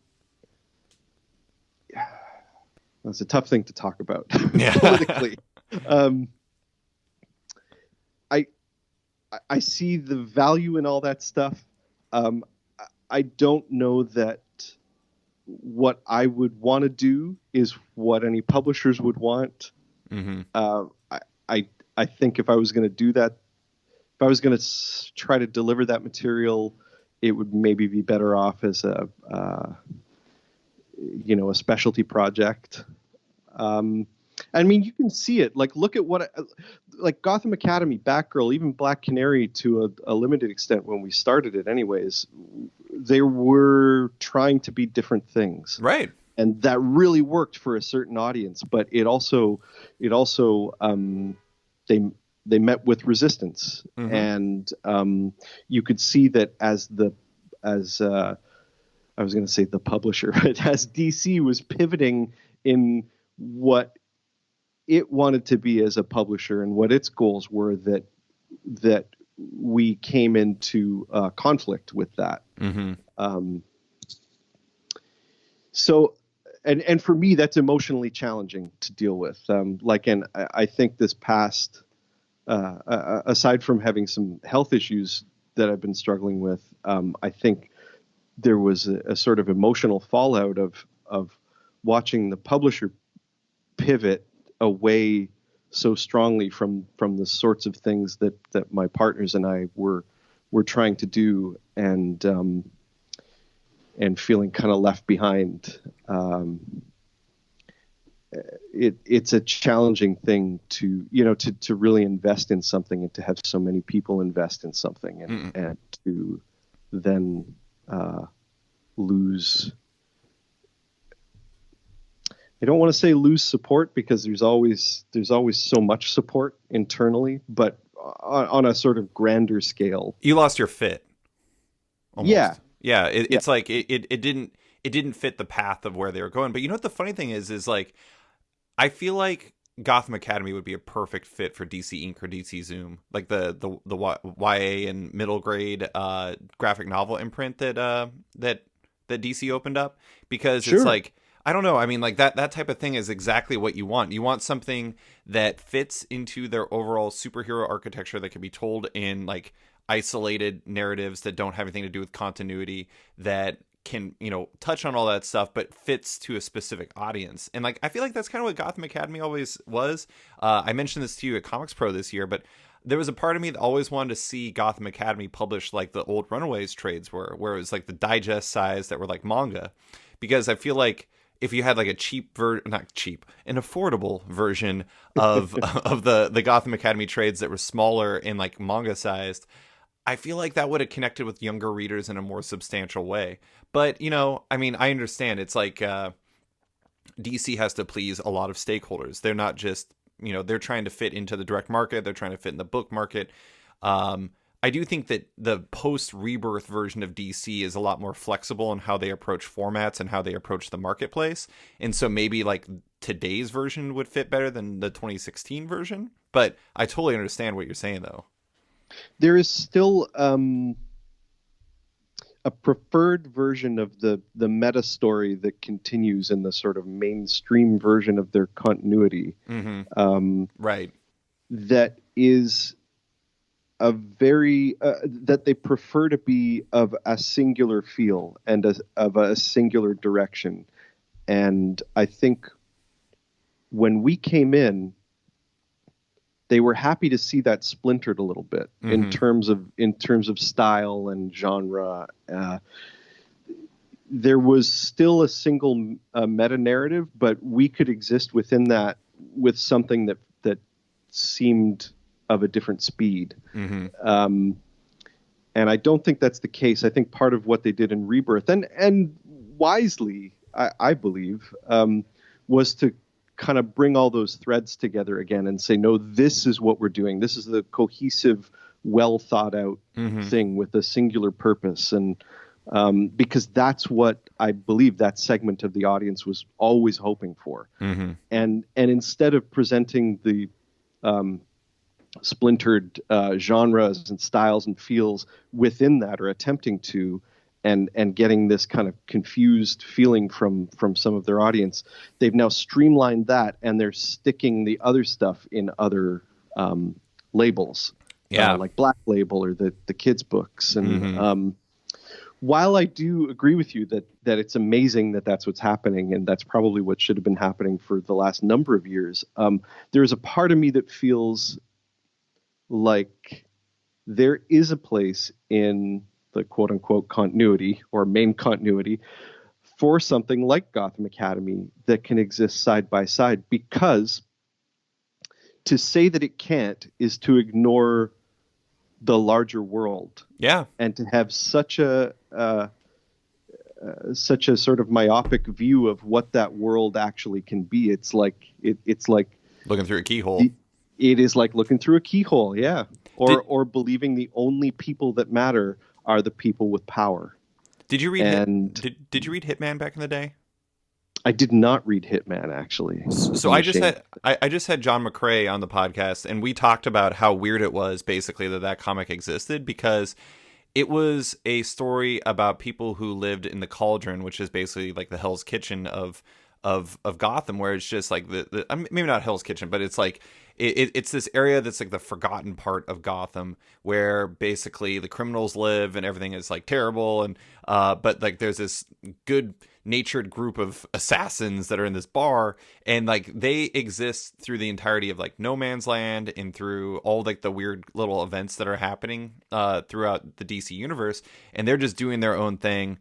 Speaker 2: That's a tough thing to talk about politically. I see the value in all that stuff. I don't know that what I would want to do is what any publishers would want.
Speaker 1: Mm-hmm.
Speaker 2: I think if I was going to do that, if I was going to try to deliver that material, it would maybe be better off as a specialty project. I mean, you can see it. Like, look at like Gotham Academy, Batgirl, even Black Canary to a limited extent when we started it anyways, they were trying to be different things.
Speaker 1: Right.
Speaker 2: And that really worked for a certain audience, but it also they met with resistance.
Speaker 1: Mm-hmm.
Speaker 2: And you could see that as I was going to say the publisher, but as DC was pivoting in what it wanted to be as a publisher and what its goals were, that we came into conflict with that.
Speaker 1: Mm-hmm.
Speaker 2: So, and for me, that's emotionally challenging to deal with. And I think this past, aside from having some health issues that I've been struggling with, I think there was a sort of emotional fallout of watching the publisher pivot away so strongly from the sorts of things that my partners and I were trying to do, and feeling kind of left behind. It's a challenging thing to really invest in something and to have so many people invest in something and to then lose. I don't want to say lose support, because there's always so much support internally, but on a sort of grander scale,
Speaker 1: you lost your fit. Almost.
Speaker 2: Yeah.
Speaker 1: It's like it didn't fit the path of where they were going. But you know what the funny thing is like, I feel like Gotham Academy would be a perfect fit for DC Inc. or DC Zoom, like the YA and middle grade graphic novel imprint that DC opened up, because
Speaker 2: Sure.
Speaker 1: It's like, I don't know. I mean, like that type of thing is exactly what you want. You want something that fits into their overall superhero architecture that can be told in like isolated narratives that don't have anything to do with continuity, that can, touch on all that stuff, but fits to a specific audience. And like, I feel like that's kind of what Gotham Academy always was. I mentioned this to you at Comics Pro this year, but there was a part of me that always wanted to see Gotham Academy publish like the old Runaways trades were, where it was like the digest size that were like manga, because I feel like if you had like a not cheap, an affordable version of of the Gotham Academy trades that were smaller and like manga sized, I feel like that would have connected with younger readers in a more substantial way. But I mean, I understand it's like DC has to please a lot of stakeholders. They're not just they're trying to fit into the direct market. They're trying to fit in the book market. I do think that the post-Rebirth version of DC is a lot more flexible in how they approach formats and how they approach the marketplace. And so maybe like today's version would fit better than the 2016 version. But I totally understand what you're saying, though.
Speaker 2: There is still a preferred version of the meta story that continues in the sort of mainstream version of their continuity.
Speaker 1: Mm-hmm. Right.
Speaker 2: That is a very that they prefer to be of a singular feel and of a singular direction. And I think when we came in, they were happy to see that splintered a little bit in terms of style and genre. There was still a single meta narrative, but we could exist within that with something that seemed of a different speed. And I don't think that's the case. I think part of what they did in Rebirth, and wisely, I believe, was to kind of bring all those threads together again and say, no, this is what we're doing. This is the cohesive, well thought out thing with a singular purpose. And because that's what I believe that segment of the audience was always hoping for. And instead of presenting the splintered genres and styles and feels within that, or attempting to, and getting this kind of confused feeling from some of their audience, they've now streamlined that, and they're sticking the other stuff in other labels, like Black Label or the kids' books. And while I do agree with you that it's amazing that that's what's happening, and that's probably what should have been happening for the last number of years, there is a part of me that feels like there is a place in the quote-unquote continuity or main continuity for something like Gotham Academy that can exist side by side, because to say that it can't is to ignore the larger world.
Speaker 1: Yeah.
Speaker 2: And to have such a sort of myopic view of what that world actually can be. It's like
Speaker 1: looking through a keyhole.
Speaker 2: It is like looking through a keyhole, yeah. Or believing the only people that matter are the people with power.
Speaker 1: Did you read did you read Hitman back in the day?
Speaker 2: I did not read Hitman, actually.
Speaker 1: So I just had John McCrae on the podcast, and we talked about how weird it was basically that comic existed, because it was a story about people who lived in the Cauldron, which is basically like the Hell's Kitchen of Gotham, where it's just like maybe not Hell's Kitchen, but it's like it's this area that's like the forgotten part of Gotham, where basically the criminals live and everything is like terrible, and but like there's this good natured group of assassins that are in this bar, and like they exist through the entirety of like No Man's Land and through all like the weird little events that are happening throughout the DC universe, and they're just doing their own thing,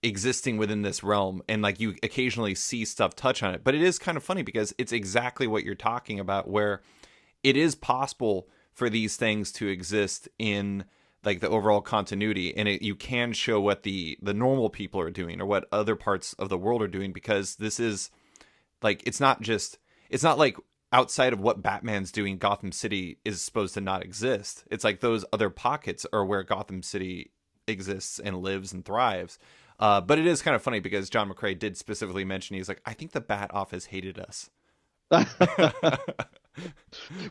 Speaker 1: existing within this realm, and like you occasionally see stuff touch on it. But it is kind of funny because it's exactly what you're talking about, where it is possible for these things to exist in like the overall continuity, and you can show what the normal people are doing or what other parts of the world are doing, because this is like it's not like outside of what Batman's doing, Gotham City is supposed to not exist. It's like those other pockets are where Gotham City exists and lives and thrives. But it is kind of funny because John McCrae did specifically mention, he's like, I think the Bat Office hated us.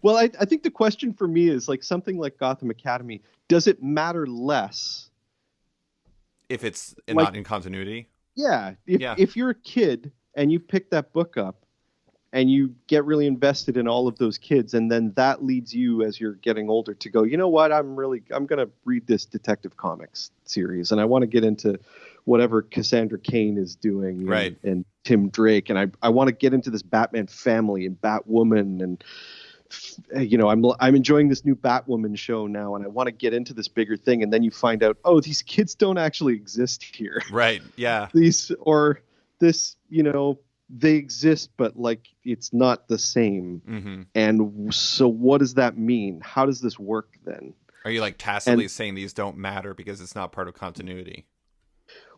Speaker 2: Well, I think the question for me is like something like Gotham Academy. Does it matter less
Speaker 1: if it's not in continuity?
Speaker 2: Yeah,
Speaker 1: Yeah.
Speaker 2: if you're a kid and you pick that book up and you get really invested in all of those kids, and then that leads you as you're getting older to go, you know what, I'm going to read this Detective Comics series, and I want to get into whatever Cassandra Cain is doing,
Speaker 1: Right.
Speaker 2: and Tim Drake, and I want to get into this Batman family and Batwoman, and I'm enjoying this new Batwoman show now, and I want to get into this bigger thing, and then you find out, oh, these kids don't actually exist here.
Speaker 1: Right. Yeah.
Speaker 2: These or this, they exist, but like it's not the same.
Speaker 1: Mm-hmm.
Speaker 2: And so, what does that mean? How does this work then?
Speaker 1: Are you like tacitly saying these don't matter because it's not part of continuity?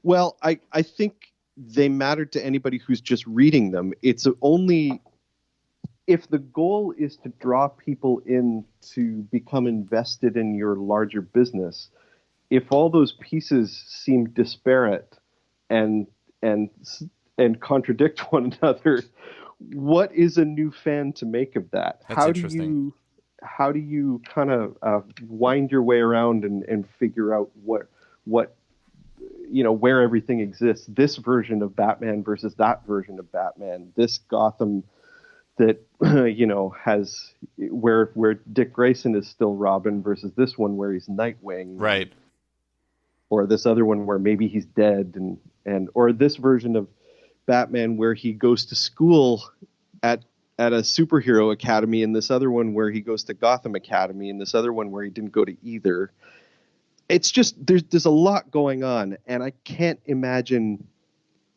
Speaker 2: Well, I think they matter to anybody who's just reading them. It's only if the goal is to draw people in to become invested in your larger business. If all those pieces seem disparate and and and contradict one another, what is a new fan to make of that?
Speaker 1: That's interesting.
Speaker 2: How do you kind of wind your way around and figure out what where everything exists? This version of Batman versus that version of Batman. This Gotham that has where Dick Grayson is still Robin versus this one where he's Nightwing.
Speaker 1: Right.
Speaker 2: Or this other one where maybe he's dead, and or this version of Batman where he goes to school at a superhero academy, and this other one where he goes to Gotham Academy, and this other one where he didn't go to either. It's just there's a lot going on, and I can't imagine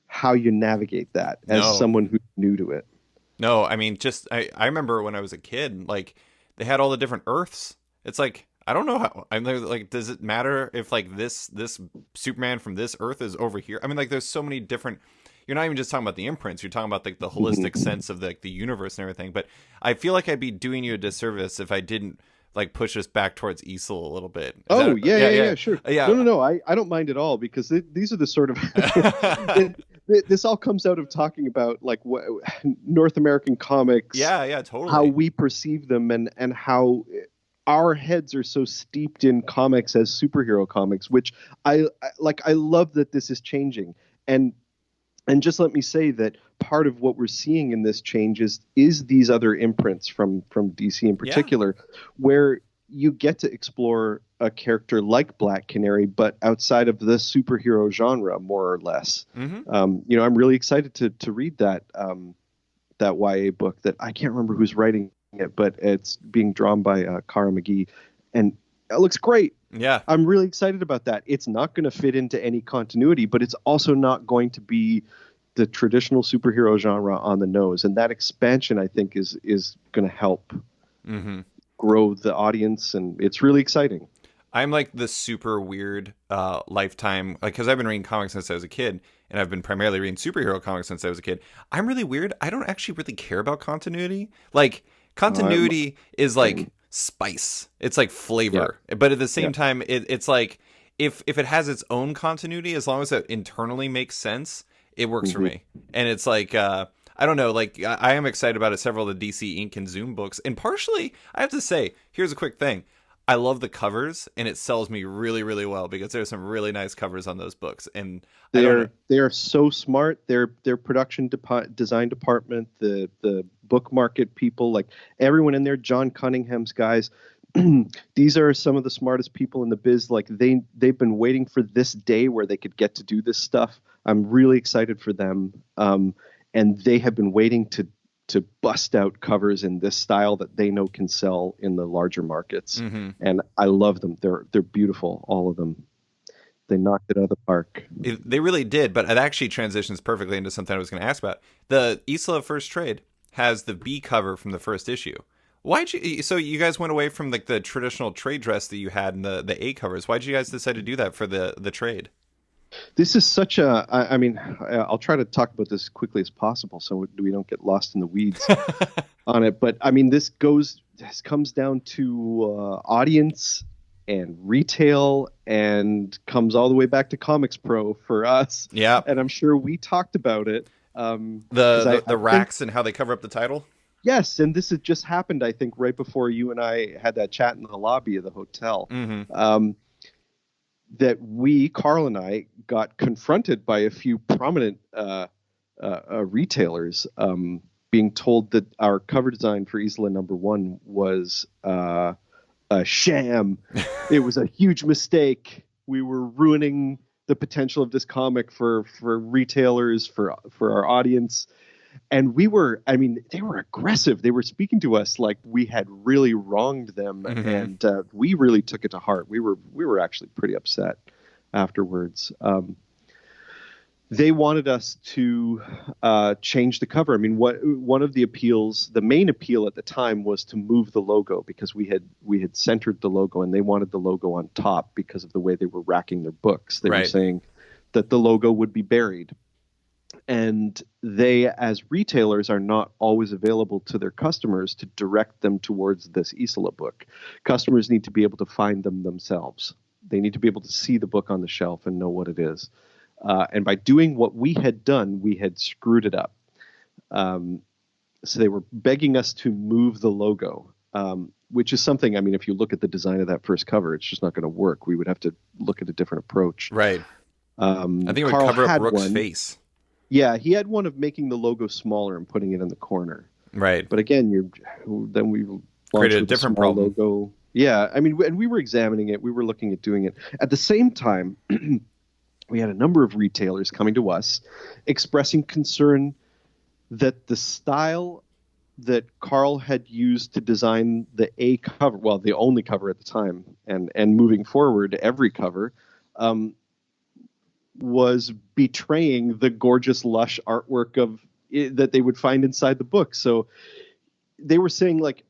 Speaker 2: how you navigate that as someone who's new to it.
Speaker 1: No, I mean, just I remember when I was a kid, like they had all the different Earths. It's like I don't know how. I'm like, does it matter if like this Superman from this Earth is over here? I mean, like there's so many different. You're not even just talking about the imprints. You're talking about like the holistic sense of the universe and everything. But I feel like I'd be doing you a disservice if I didn't like push us back towards Isola a little bit.
Speaker 2: Yeah, sure.
Speaker 1: Yeah.
Speaker 2: No. I don't mind at all because these are the sort of this all comes out of talking about like what North American comics.
Speaker 1: Yeah, totally.
Speaker 2: How we perceive them and how our heads are so steeped in comics as superhero comics, which I love that this is changing. And just let me say that part of what we're seeing in this change is these other imprints from DC in particular, where you get to explore a character like Black Canary, but outside of the superhero genre, more or less.
Speaker 1: Mm-hmm.
Speaker 2: I'm really excited to read that YA book that I can't remember who's writing it, but it's being drawn by Kara McGee, and it looks great.
Speaker 1: Yeah,
Speaker 2: I'm really excited about that. It's not going to fit into any continuity, but it's also not going to be the traditional superhero genre on the nose. And that expansion, I think, is going to help grow the audience, and it's really exciting.
Speaker 1: I'm like the super weird lifetime, like, because I've been reading comics since I was a kid, and I've been primarily reading superhero comics since I was a kid. I'm really weird. I don't actually really care about continuity. Like, continuity is like spice. It's like flavor. Yeah. But at the same time, it's like if it has its own continuity, as long as it internally makes sense, it works for me. And it's like I don't know, like I am excited about it. Several of the DC Ink and Zoom books, and partially I have to say, here's a quick thing. I love the covers, and it sells me really, really well because there's some really nice covers on those books, and they
Speaker 2: are so smart. Their production design department, the book market people, like everyone in there, John Cunningham's guys. These are some of the smartest people in the biz. Like they've been waiting for this day where they could get to do this stuff. I'm really excited for them, and they have been waiting to bust out covers in this style that they know can sell in the larger markets. And I love them. They're beautiful, all of them. They knocked it out of the park.
Speaker 1: They really did, but it actually transitions perfectly into something I was going to ask about. The Isola first trade has the B cover from the first issue. So you guys went away from like the traditional trade dress that you had in the A covers. Why'd you guys decide to do that for the trade?
Speaker 2: This is such a, I mean, I'll try to talk about this as quickly as possible so we don't get lost in the weeds on it. But I mean, this comes down to audience and retail and comes all the way back to Comics Pro for us.
Speaker 1: Yeah.
Speaker 2: And I'm sure we talked about it.
Speaker 1: The racks and how they cover up the title.
Speaker 2: Yes. And this had just happened, I think, right before you and I had that chat in the lobby of the hotel. that Carl and I, got confronted by a few prominent retailers, being told that our cover design for Isola #1 was a sham. It was a huge mistake. We were ruining the potential of this comic for retailers, for our audience. And they were aggressive. They were speaking to us like we had really wronged them.
Speaker 1: Mm-hmm.
Speaker 2: And we really took it to heart. We were actually pretty upset afterwards. They wanted us to change the cover. I mean, one of the appeals, the main appeal at the time, was to move the logo, because we had centered the logo, and they wanted the logo on top because of the way they were racking their books. They were saying that the logo would be buried. And they, as retailers, are not always available to their customers to direct them towards this Isola book. Customers need to be able to find them themselves. They need to be able to see the book on the shelf and know what it is. And by doing what we had done, we had screwed it up. So they were begging us to move the logo, which is something, I mean, if you look at the design of that first cover, it's just not going to work. We would have to look at a different approach.
Speaker 1: Right. I think it would cover up Rook's face.
Speaker 2: Yeah, he had one of making the logo smaller and putting it in the corner.
Speaker 1: Right.
Speaker 2: But again, then we
Speaker 1: created a different problem.
Speaker 2: Logo. Yeah, I mean, and we were examining it. We were looking at doing it. At the same time, we had a number of retailers coming to us expressing concern that the style that Karl had used to design the A cover, well, the only cover at the time, and moving forward, every cover, was betraying the gorgeous, lush artwork that they would find inside the book. So they were saying, like,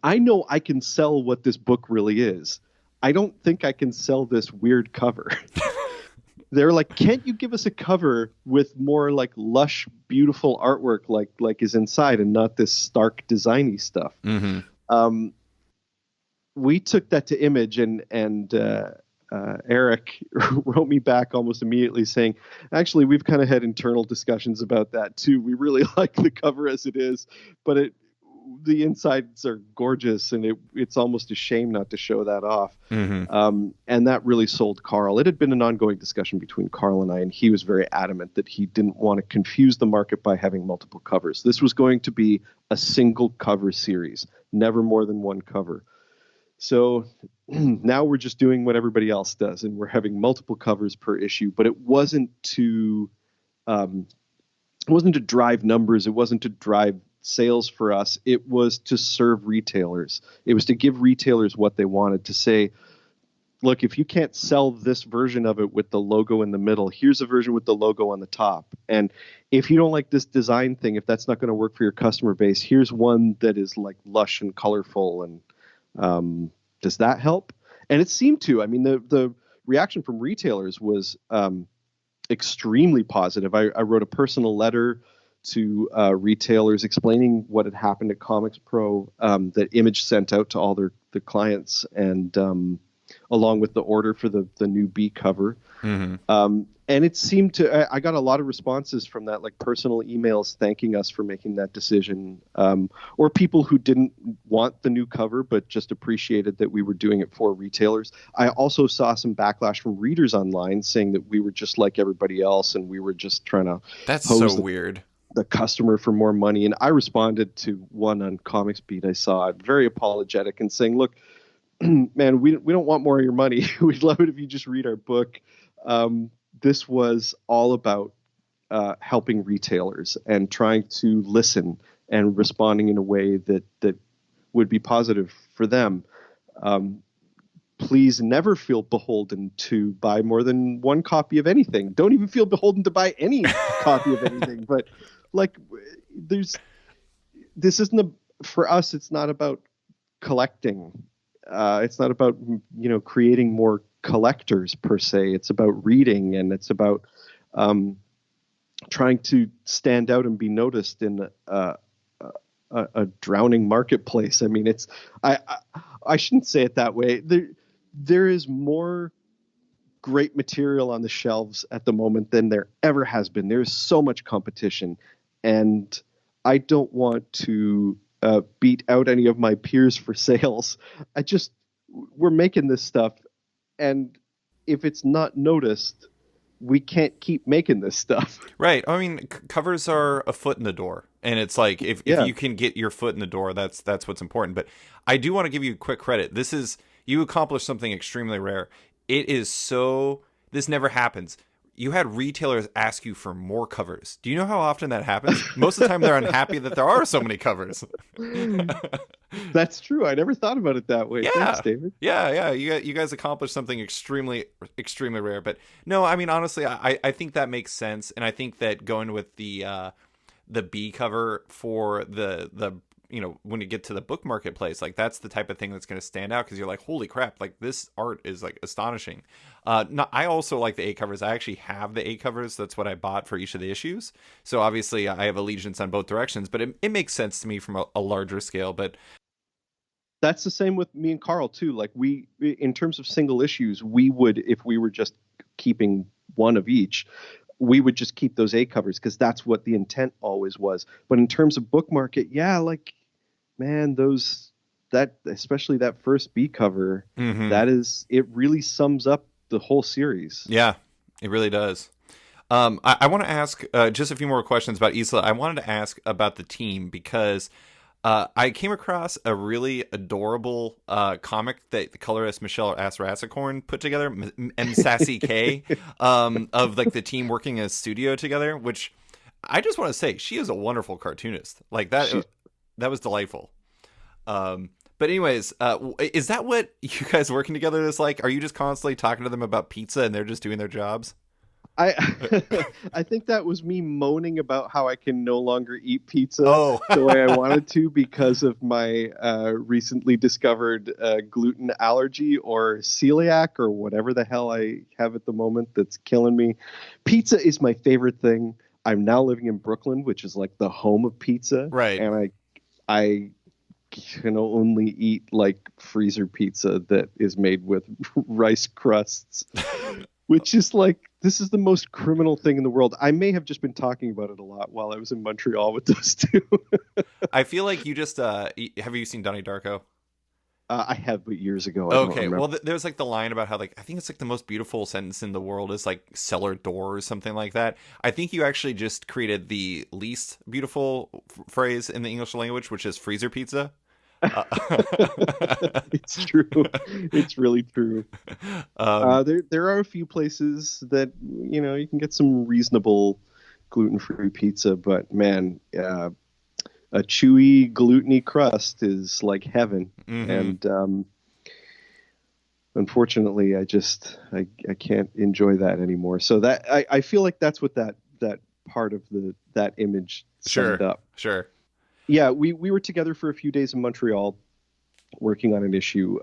Speaker 2: I know I can sell what this book really is. I don't think I can sell this weird cover. They're like, can't you give us a cover with more like lush, beautiful artwork like is inside, and not this stark, designy stuff?
Speaker 1: Mm-hmm.
Speaker 2: We took that to Image, and Eric wrote me back almost immediately saying, actually, we've kind of had internal discussions about that too. We really like the cover as it is, but the insides are gorgeous, and it's almost a shame not to show that off.
Speaker 1: Mm-hmm.
Speaker 2: And that really sold Karl. It had been an ongoing discussion between Karl and I, and he was very adamant that he didn't want to confuse the market by having multiple covers. This was going to be a single cover series, never more than one cover. So now we're just doing what everybody else does, and we're having multiple covers per issue. But it wasn't to drive numbers. It wasn't to drive sales for us. It was to serve retailers. It was to give retailers what they wanted, to say, look, if you can't sell this version of it with the logo in the middle, here's a version with the logo on the top. And if you don't like this design thing, if that's not going to work for your customer base, here's one that is like lush and colorful. And does that help? And it seemed to. I mean, the reaction from retailers was extremely positive. I wrote a personal letter to retailers explaining what had happened at Comics Pro, that Image sent out to all the clients, and along with the order for the new B cover.
Speaker 1: Mm-hmm.
Speaker 2: And it seemed to, I got a lot of responses from that, like personal emails thanking us for making that decision, or people who didn't want the new cover but just appreciated that we were doing it for retailers. I also saw some backlash from readers online saying that we were just like everybody else, and we were just trying to
Speaker 1: That's
Speaker 2: pose
Speaker 1: so weird.
Speaker 2: The customer for more money. And I responded to one on Comics Beat. I saw it very apologetic and saying, look, man, we don't want more of your money. We'd love it if you just read our book. This was all about helping retailers and trying to listen and responding in a way that would be positive for them. Please never feel beholden to buy more than one copy of anything. Don't even feel beholden to buy any copy of anything. But like, this isn't for us. It's not about collecting. It's not about, creating more collectors per se. It's about reading, and it's about trying to stand out and be noticed in a drowning marketplace. I mean, I shouldn't say it that way. There is more great material on the shelves at the moment than there ever has been. There's so much competition, and I don't want to beat out any of my peers for sales. We're making this stuff, and if it's not noticed, we can't keep making this stuff.
Speaker 1: Right. I mean, covers are a foot in the door, and it's like if
Speaker 2: Yeah.
Speaker 1: you can get your foot in the door, that's what's important. But I do want to give you quick credit. This is you accomplished something extremely rare. It is so this never happens. You had retailers ask you for more covers. Do you know how often that happens? Most of the time, they're unhappy that there are so many covers.
Speaker 2: That's true. I never thought about it that way.
Speaker 1: Yeah,
Speaker 2: Thanks, David.
Speaker 1: yeah. You guys accomplished something extremely rare. But no, I mean honestly, I think that makes sense, and I think that going with the B cover for the when you get to the book marketplace, like that's the type of thing that's going to stand out because you're like, holy crap, like this art is like astonishing. No, I also like the A covers. I actually have the A covers. That's what I bought for each of the issues. So obviously I have allegiance on both directions, but it makes sense to me from a larger scale. But
Speaker 2: That's the same with me and Carl too. Like in terms of single issues, we would, if we were just keeping one of each, we would just keep those A covers because that's what the intent always was. But in terms of book market, yeah, like, man, that especially that first B cover, it really sums up the whole series.
Speaker 1: yeah, it really does. I want to ask just a few more questions about Isola. I wanted to ask about the team because I came across a really adorable comic that the colorist Michelle Assrassicorn put together, M Sassy K, of like the team working in a studio together, which I just want to say she is a wonderful cartoonist. Like that was delightful. But anyways, is that what you guys working together is like? Are you just constantly talking to them about pizza and they're just doing their jobs?
Speaker 2: I I think that was me moaning about how I can no longer eat pizza the way I wanted to because of my recently discovered gluten allergy or celiac or whatever the hell I have at the moment that's killing me. Pizza is my favorite thing. I'm now living in Brooklyn, which is like the home of pizza.
Speaker 1: Right.
Speaker 2: And I can only eat like freezer pizza that is made with rice crusts, which is like, this is the most criminal thing in the world. I may have just been talking about it a lot while I was in Montreal with those two.
Speaker 1: I feel like you just have you seen Donnie Darko?
Speaker 2: I have, but years ago.
Speaker 1: Okay, well, there's like the line about how like I think it's like the most beautiful sentence in the world is like cellar door or something like that. I think you actually just created the least beautiful phrase in the English language, which is freezer pizza.
Speaker 2: It's true. It's really true. There are a few places that you can get some reasonable gluten-free pizza, but man, a chewy, gluten-y crust is like heaven. And unfortunately, I can't enjoy that anymore. So that I feel like that's what that part of that image summed up.
Speaker 1: Sure.
Speaker 2: Yeah, we were together for a few days in Montreal working on an issue.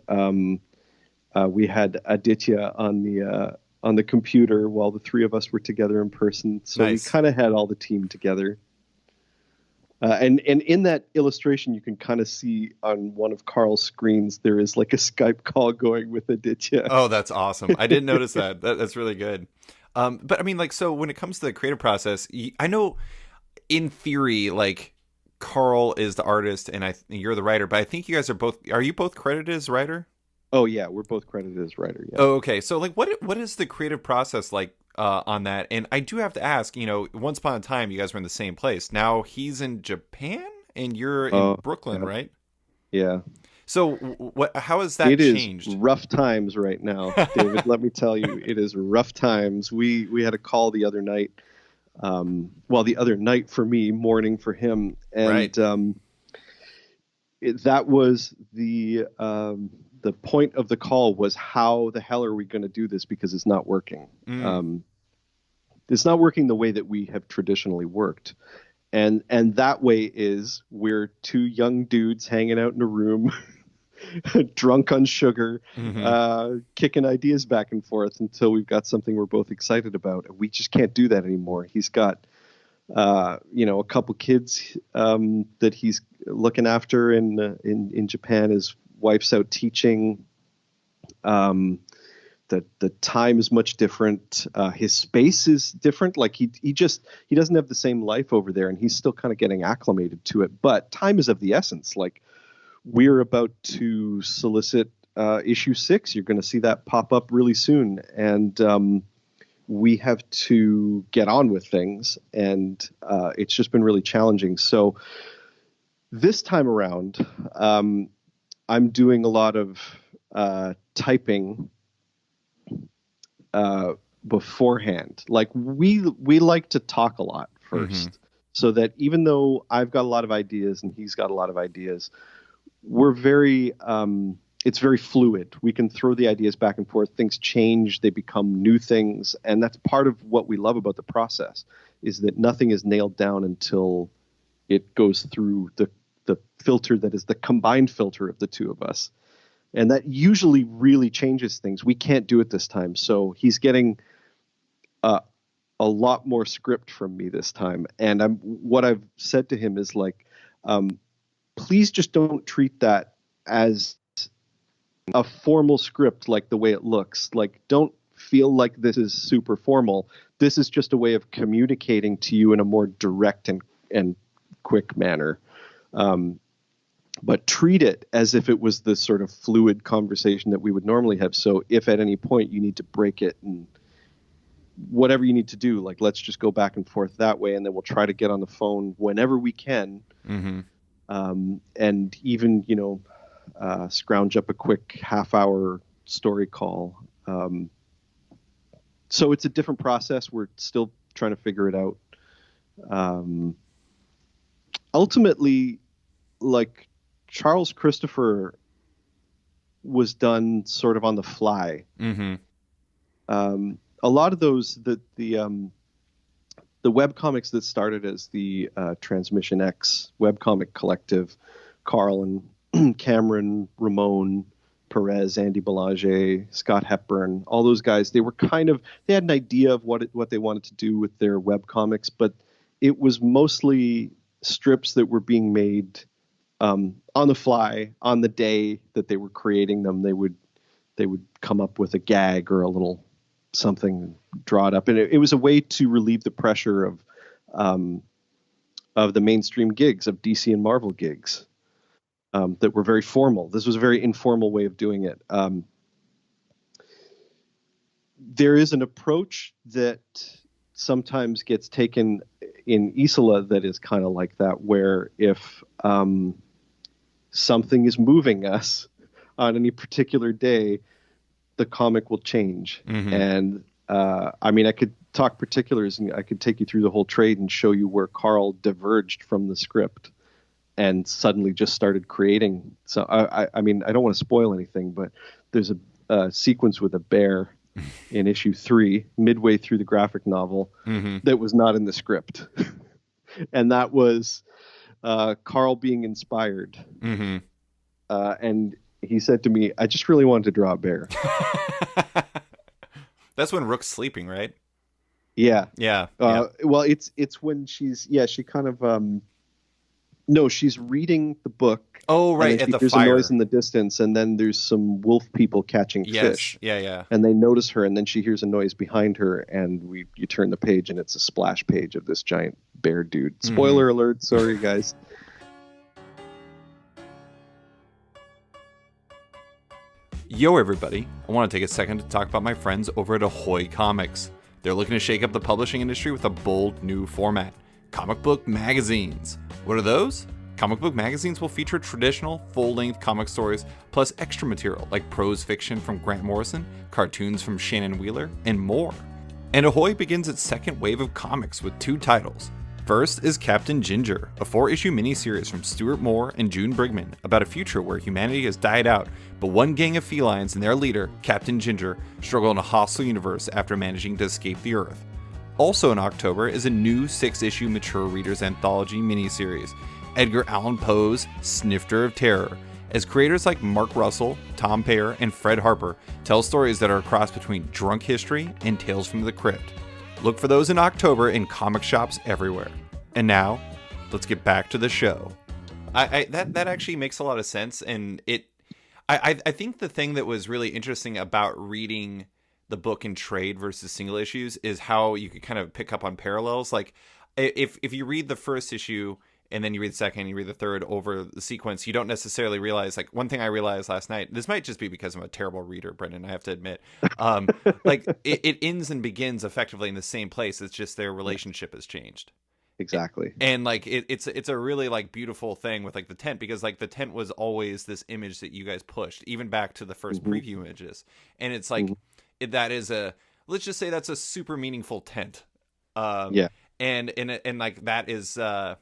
Speaker 2: We had Aditya on the computer while the three of us were together in person. So
Speaker 1: nice.
Speaker 2: We kind of had all the team together. And in that illustration, you can kind of see on one of Carl's screens, there is like a Skype call going with Aditya.
Speaker 1: Oh, that's awesome. I didn't notice that. That's really good. But I mean, like, so when it comes to the creative process, I know in theory, like, Carl is the artist and you're the writer, but I think you guys are you both credited as writer?
Speaker 2: Oh yeah, we're both credited as writer. Yeah.
Speaker 1: Oh, okay. So like what is the creative process like on that? And I do have to ask, once upon a time you guys were in the same place. Now he's in Japan and you're in Brooklyn,
Speaker 2: yeah.
Speaker 1: right?
Speaker 2: Yeah.
Speaker 1: So how has that changed?
Speaker 2: It is rough times right now, David. Let me tell you, it is rough times. We had a call the other night. The other night for me, morning for him, and
Speaker 1: right.
Speaker 2: That was the point of the call was how the hell are we going to do this because it's not working. It's not working the way that we have traditionally worked, and that way is we're two young dudes hanging out in a room. Drunk on sugar, kicking ideas back and forth until we've got something we're both excited about. And we just can't do that anymore. He's got, a couple kids that he's looking after in Japan. His wife's out teaching. The time is much different. His space is different. Like he doesn't have the same life over there, and he's still kind of getting acclimated to it. But time is of the essence. Like, we're about to solicit issue 6. You're going to see that pop up really soon. And we have to get on with things. And it's just been really challenging. So this time around, I'm doing a lot of typing beforehand. Like we like to talk a lot first, so that even though I've got a lot of ideas and he's got a lot of ideas, we're very it's very fluid. We can throw the ideas back and forth. Things change, they become new things, and that's part of what we love about the process, is that nothing is nailed down until it goes through the filter that is the combined filter of the two of us. And that usually really changes things. We can't do it this time. So he's getting a lot more script from me this time. And what I've said to him is like, please just don't treat that as a formal script, like the way it looks. Like, don't feel like this is super formal. This is just a way of communicating to you in a more direct and quick manner. But treat it as if it was this sort of fluid conversation that we would normally have. So if at any point you need to break it and whatever you need to do, like, let's just go back and forth that way. And then we'll try to get on the phone whenever we can. And even, scrounge up a quick half-hour story call. So it's a different process. We're still trying to figure it out. Ultimately, like, Charles Christopher was done sort of on the fly. A lot of those, the webcomics that started as the Transmission X webcomic collective, Karl and Cameron, Ramon, Perez, Andy Belanger, Scott Hepburn, all those guys, they had an idea of what they wanted to do with their webcomics, but it was mostly strips that were being made on the fly on the day that they were creating them. They would come up with a gag or a little something, draw it up, and it was a way to relieve the pressure of the mainstream gigs, of DC and Marvel gigs that were very formal. This was a very informal way of doing it. There is an approach that sometimes gets taken in Isola that is kind of like that, where if something is moving us on any particular day, the comic will change. And I could talk particulars, and I could take you through the whole trade and show you where Karl diverged from the script and suddenly just started creating. So I don't want to spoil anything, but there's a sequence with a bear in issue 3, midway through the graphic novel, that was not in the script. And that was Karl being inspired. And he said to me, I just really wanted to draw a bear.
Speaker 1: That's when Rook's sleeping, right?
Speaker 2: Yeah.
Speaker 1: Yeah.
Speaker 2: Well, it's when she kind of, no, she's reading the book.
Speaker 1: Oh, right. At the
Speaker 2: there's
Speaker 1: fire.
Speaker 2: a noise in the distance, and then there's some wolf people catching fish.
Speaker 1: Yeah.
Speaker 2: And they notice her, and then she hears a noise behind her, and you turn the page, and it's a splash page of this giant bear dude. Spoiler alert. Sorry, guys.
Speaker 1: Yo, everybody. I want to take a second to talk about my friends over at Ahoy Comics. They're looking to shake up the publishing industry with a bold new format: comic book magazines. What are those? Comic book magazines will feature traditional, full-length comic stories, plus extra material like prose fiction from Grant Morrison, cartoons from Shannon Wheeler, and more. And Ahoy begins its second wave of comics with 2 titles. First is Captain Ginger, a 4-issue miniseries from Stuart Moore and June Brigman about a future where humanity has died out, but one gang of felines and their leader, Captain Ginger, struggle in a hostile universe after managing to escape the Earth. Also in October is a new 6-issue mature readers anthology miniseries, Edgar Allan Poe's Snifter of Terror, as creators like Mark Russell, Tom Payer, and Fred Harper tell stories that are a cross between drunk history and Tales from the Crypt. Look for those in October in comic shops everywhere. And now, let's get back to the show. That actually makes a lot of sense, and I think the thing that was really interesting about reading the book in trade versus single issues is how you could kind of pick up on parallels. Like, if you read the first issue and then you read the second, and you read the third over the sequence, you don't necessarily realize, like, one thing I realized last night, this might just be because I'm a terrible reader, Brendan, I have to admit, like, it ends and begins effectively in the same place. It's just their
Speaker 2: Yeah,
Speaker 1: relationship has changed.
Speaker 2: exactly.
Speaker 1: And like it's a really like beautiful thing with like the tent, because like the tent was always this image that you guys pushed even back to the first
Speaker 2: Hmm.
Speaker 1: preview images, and it's like
Speaker 2: Hmm.
Speaker 1: that is a, let's just say that's a super meaningful tent. um
Speaker 2: Yeah,
Speaker 1: and like that is I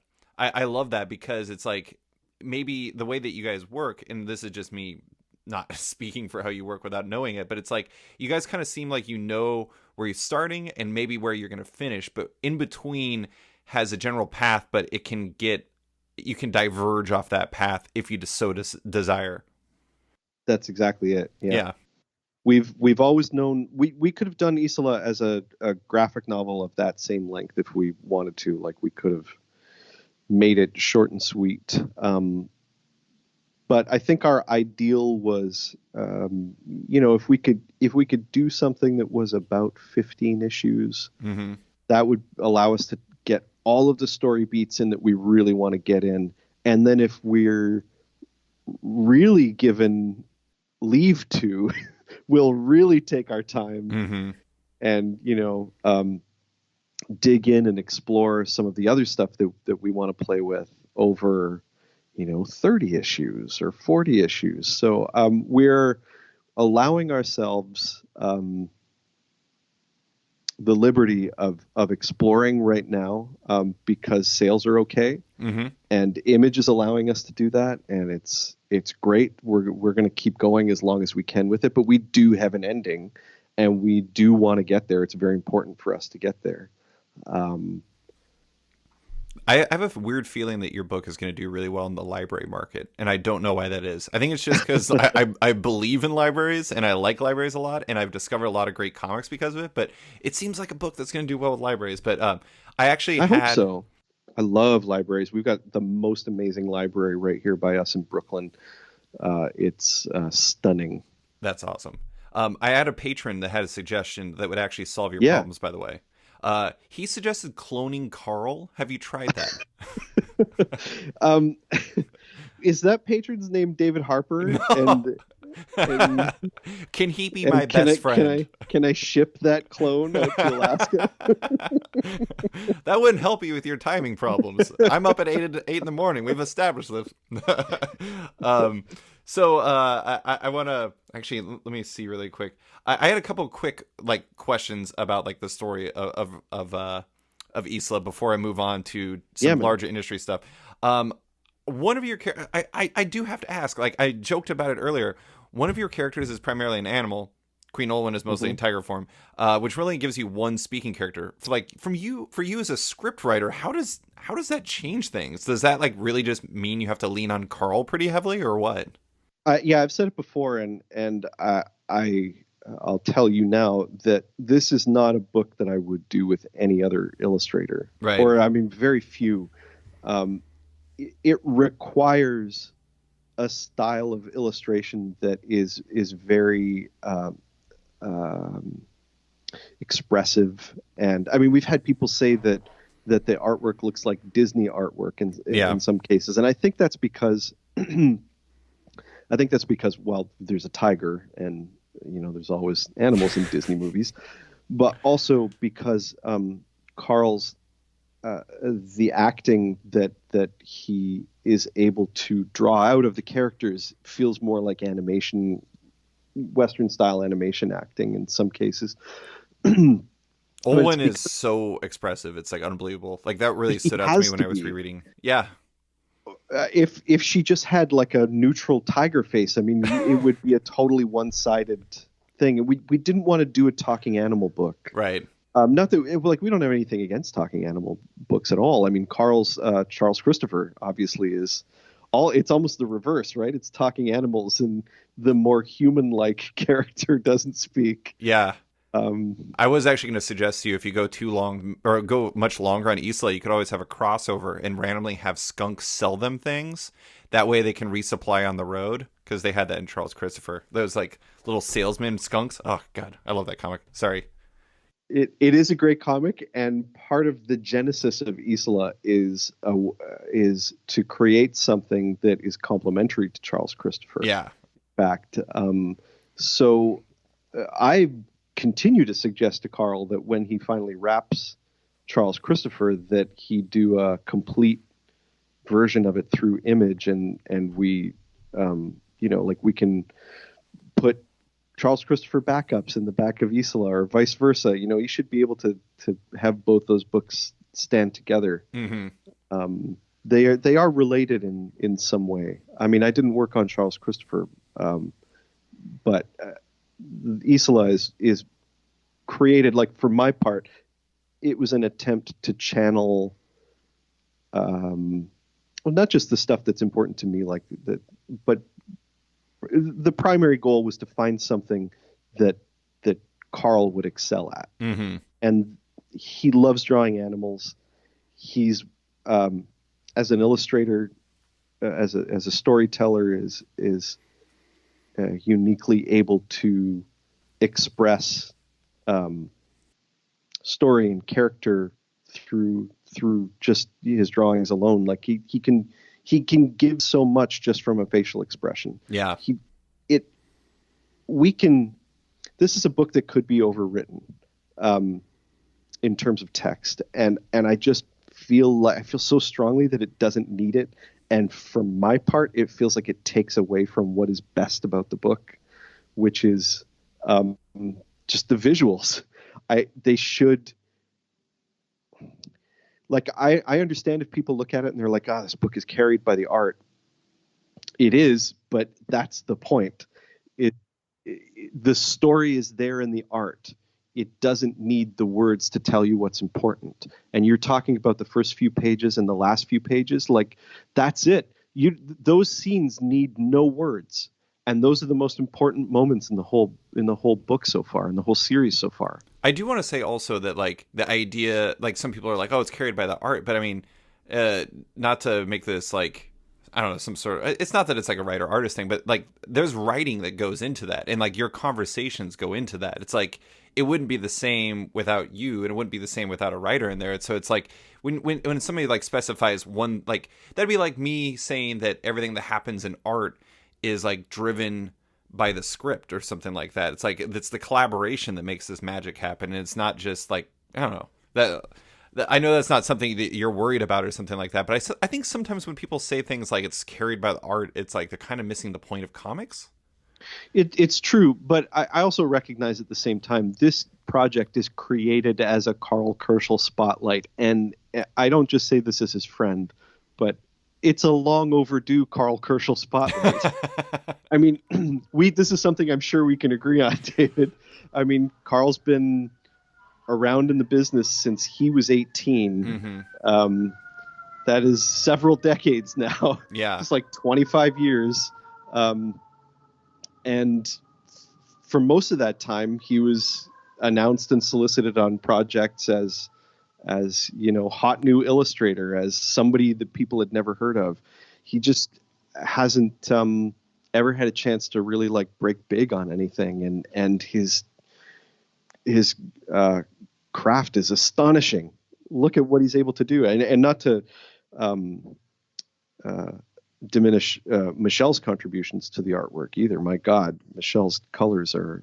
Speaker 1: love that, because it's like maybe the way that you guys work, and this is just me not speaking for how you work without knowing it, but it's like you guys kind of seem like you know where you're starting and maybe where you're going to finish, but in between has a general path, but it can get, you can diverge off that path if you just so desire.
Speaker 2: that's exactly it. Yeah.
Speaker 1: Yeah.
Speaker 2: We've always known we could have done Isola as a graphic novel of that same length if we wanted to. Like we could have made it short and sweet. But I think our ideal was, if we could do something that was about 15 issues,
Speaker 1: Mm-hmm.
Speaker 2: that would allow us to get all of the story beats in that we really want to get in. And then if we're really given leave to, we'll really take our time
Speaker 1: Mm-hmm.
Speaker 2: and dig in and explore some of the other stuff that we want to play with over 30 issues or 40 issues. So we're allowing ourselves the liberty of exploring right now, because sales are okay
Speaker 1: Mm-hmm.
Speaker 2: and Image is allowing us to do that, and it's great. We're going to keep going as long as we can with it, but we do have an ending and we do want to get there. It's very important for us to get there. um,
Speaker 1: I have a weird feeling that your book is going to do really well in the library market, and I don't know why that is. I think it's just because I believe in libraries and I like libraries a lot, and I've discovered a lot of great comics because of it. But it seems like a book that's going to do well with libraries. But I actually
Speaker 2: I hope
Speaker 1: had,
Speaker 2: so. I love libraries. We've got the most amazing library right here by us in Brooklyn. It's stunning.
Speaker 1: that's awesome. I had a patron that had a suggestion that would actually solve your
Speaker 2: Yeah.
Speaker 1: problems. By the way, he suggested cloning Carl. Have you tried that?
Speaker 2: um, is that patron's name David Harper?
Speaker 1: No.
Speaker 2: And
Speaker 1: Can he be my
Speaker 2: and can I
Speaker 1: best friend?
Speaker 2: can I ship that clone out to Alaska?
Speaker 1: That wouldn't help you with your timing problems. I'm up at 8 in the morning. We've established this. um, I want to actually, let me see really quick. I had a couple quick like questions about like the story of Isla before I move on to
Speaker 2: Yeah,
Speaker 1: some
Speaker 2: man.
Speaker 1: larger industry stuff. One of your I do have to ask. Like I joked about it earlier. One of your characters is primarily an animal. Queen Olwen is mostly
Speaker 2: Hmm.
Speaker 1: in tiger form, which really gives you one speaking character. So, like for you as a script writer, how does that change things? Does that like really just mean you have to lean on Carl pretty heavily, or what?
Speaker 2: Yeah, I've said it before, and I'll tell you now that this is not a book that I would do with any other illustrator,
Speaker 1: Right.
Speaker 2: or I mean, very few. It requires a style of illustration that is very um, expressive, and I mean, we've had people say that the artwork looks like Disney artwork
Speaker 1: Yeah.
Speaker 2: in some cases, and I think that's because well, there's a tiger, and there's always animals in Disney movies, but also because Carl's the acting that he is able to draw out of the characters feels more like animation, Western style animation acting in some cases. But it's
Speaker 1: Olwen is
Speaker 2: because
Speaker 1: so expressive. It's like unbelievable. Like that really
Speaker 2: he
Speaker 1: stood out to me
Speaker 2: has
Speaker 1: when
Speaker 2: to
Speaker 1: I was
Speaker 2: be.
Speaker 1: rereading. Yeah.
Speaker 2: If she just had like a neutral tiger face, I mean, it would be a totally one-sided thing. And we didn't want to do a talking animal book.
Speaker 1: Right.
Speaker 2: Not that like we don't have anything against talking animal books at all. I mean, Carl's Charles Christopher obviously is all. It's almost the reverse, right? It's talking animals, and the more human-like character doesn't speak.
Speaker 1: Yeah.
Speaker 2: Um,
Speaker 1: I was actually going to suggest to you, if you go too long or go much longer on Isla, you could always have a crossover and randomly have skunks sell them things. That way they can resupply on the road, because they had that in Charles Christopher. Those like little salesman skunks. Oh God, I love that comic. Sorry.
Speaker 2: it is a great comic, and part of the genesis of Isola is to create something that is complementary to Charles Christopher.
Speaker 1: Yeah.
Speaker 2: Fact, so I continue to suggest to Carl that when he finally wraps Charles Christopher, that he do a complete version of it through Image, and we, like we can put Charles Christopher backups in the back of Isola or vice versa. You should be able to have both those books stand together.
Speaker 1: Mm-hmm.
Speaker 2: They are related in some way. I mean, I didn't work on Charles Christopher, but Isola is created, like, for my part, it was an attempt to channel, not just the stuff that's important to me, like that, but the primary goal was to find something that Carl would excel at.
Speaker 1: Mm-hmm.
Speaker 2: And he loves drawing animals. He's, as an illustrator, as a storyteller, is uniquely able to express story and character through just his drawings alone. Like he can give so much just from a facial expression.
Speaker 1: Yeah.
Speaker 2: This is a book that could be overwritten, in terms of text. And I just I feel so strongly that it doesn't need it. And for my part, it feels like it takes away from what is best about the book, which is, just the visuals. They should, like, I understand if people look at it and they're like, this book is carried by the art. It is, but that's the point. The story is there in the art. It doesn't need the words to tell you what's important. And you're talking about the first few pages and the last few pages, like, that's it. Those scenes need no words. And those are the most important moments in the whole book so far, in the whole series so far.
Speaker 1: I do want to say also that, like, the idea, like, some people are like, oh, it's carried by the art, but I mean, not to make this, like, I don't know, some sort of, it's not that it's like a writer artist thing, but, like, there's writing that goes into that, and, like, your conversations go into that. It's like, it wouldn't be the same without you, and it wouldn't be the same without a writer in there. So it's like, when somebody, like, specifies one, like, that'd be like me saying that everything that happens in art is, like, driven by the script or something like that. It's like, it's the collaboration that makes this magic happen, and it's not just, like, I don't know, that I know that's not something that you're worried about or something like that, but I think sometimes when people say things like it's carried by the art, it's like they're kind of missing the point of comics.
Speaker 2: It's true, but I also recognize at the same time, this project is created as a Karl Kerschl spotlight, and I don't just say this as his friend, but it's a long overdue Karl Kerschl spotlight. I mean, this is something I'm sure we can agree on, David. I mean, Karl's been around in the business since he was 18. Mm-hmm. That is several decades now.
Speaker 1: Yeah.
Speaker 2: It's like 25 years. And for most of that time, he was announced and solicited on projects as hot new illustrator, as somebody that people had never heard of. He just hasn't ever had a chance to really, like, break big on anything. And his craft is astonishing. Look at what he's able to do, and not to diminish Michelle's contributions to the artwork either. My God, Michelle's colors are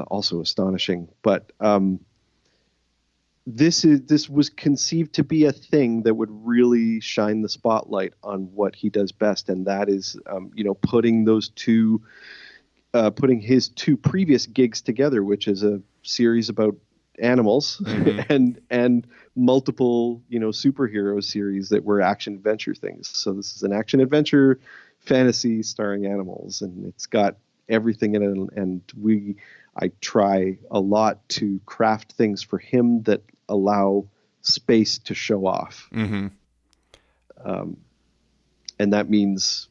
Speaker 2: also astonishing. But this was conceived to be a thing that would really shine the spotlight on what he does best, and that is, putting his two previous gigs together, which is a series about animals, mm-hmm. and multiple, superhero series that were action adventure things. So this is an action adventure fantasy starring animals, and it's got everything in it. And I try a lot to craft things for him that allow space to show off.
Speaker 1: Mm-hmm.
Speaker 2: And that means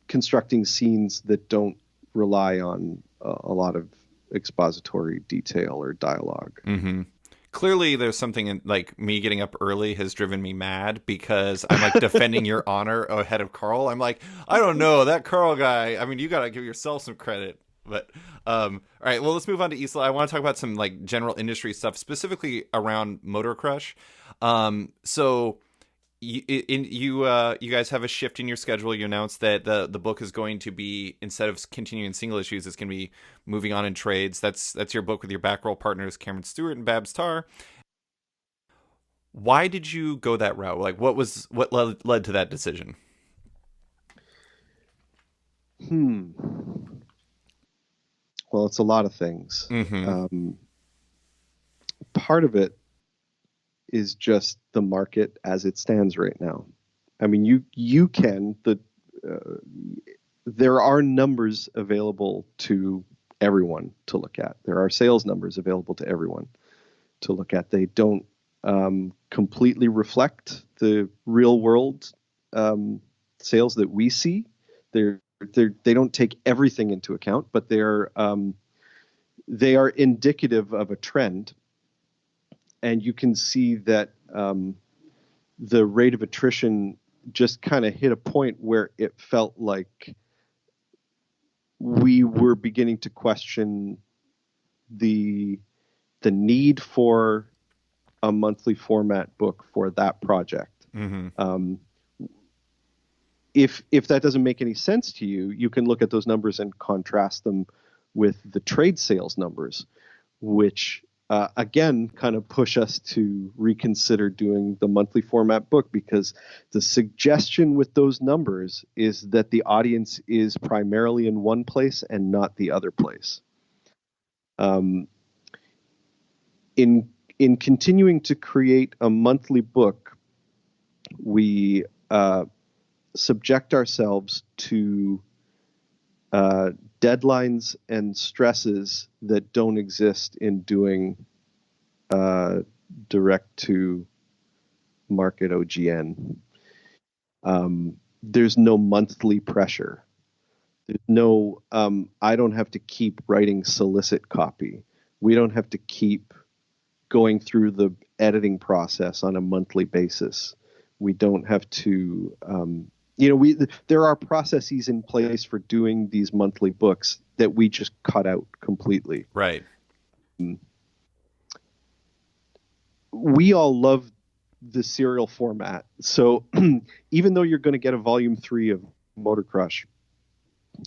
Speaker 2: constructing scenes that don't rely on a lot of expository detail or dialogue.
Speaker 1: Mm-hmm. Clearly there's something in, like, me getting up early has driven me mad, because I'm, like, defending your honor ahead of Karl. I'm like, I don't know, that Karl guy, I mean, you gotta give yourself some credit. But all right, well, let's move on to Isola. I want to talk about some like general industry stuff, specifically around Motor Crush. So you guys have a shift in your schedule. You announced that the book is going to be, instead of continuing single issues, it's going to be moving on in trades. That's your book with your back roll partners Cameron Stewart and Babs Tarr. Why did you go that route? Like, what led to that decision?
Speaker 2: Hmm. Well, it's a lot of things.
Speaker 1: Mm-hmm.
Speaker 2: Part of it is just the market as it stands right now. I mean, uh, there are numbers available to everyone to look at. There are sales numbers available to everyone to look at. They don't completely reflect the real world sales that we see. They don't take everything into account, but they are indicative of a trend, and you can see that the rate of attrition just kind of hit a point where it felt like we were beginning to question the need for a monthly format book for that project.
Speaker 1: Mm-hmm.
Speaker 2: If that doesn't make any sense to you, you can look at those numbers and contrast them with the trade sales numbers, which again kind of push us to reconsider doing the monthly format book, because the suggestion with those numbers is that the audience is primarily in one place and not the other place. In continuing to create a monthly book, we subject ourselves to deadlines and stresses that don't exist in doing direct to market OGN. There's no monthly pressure. There's no, I don't have to keep writing solicit copy. We don't have to keep going through the editing process on a monthly basis. We don't have to, there are processes in place for doing these monthly books that we just cut out completely.
Speaker 1: Right.
Speaker 2: We all love the serial format. So even though you're going to get a volume 3 of Motor Crush,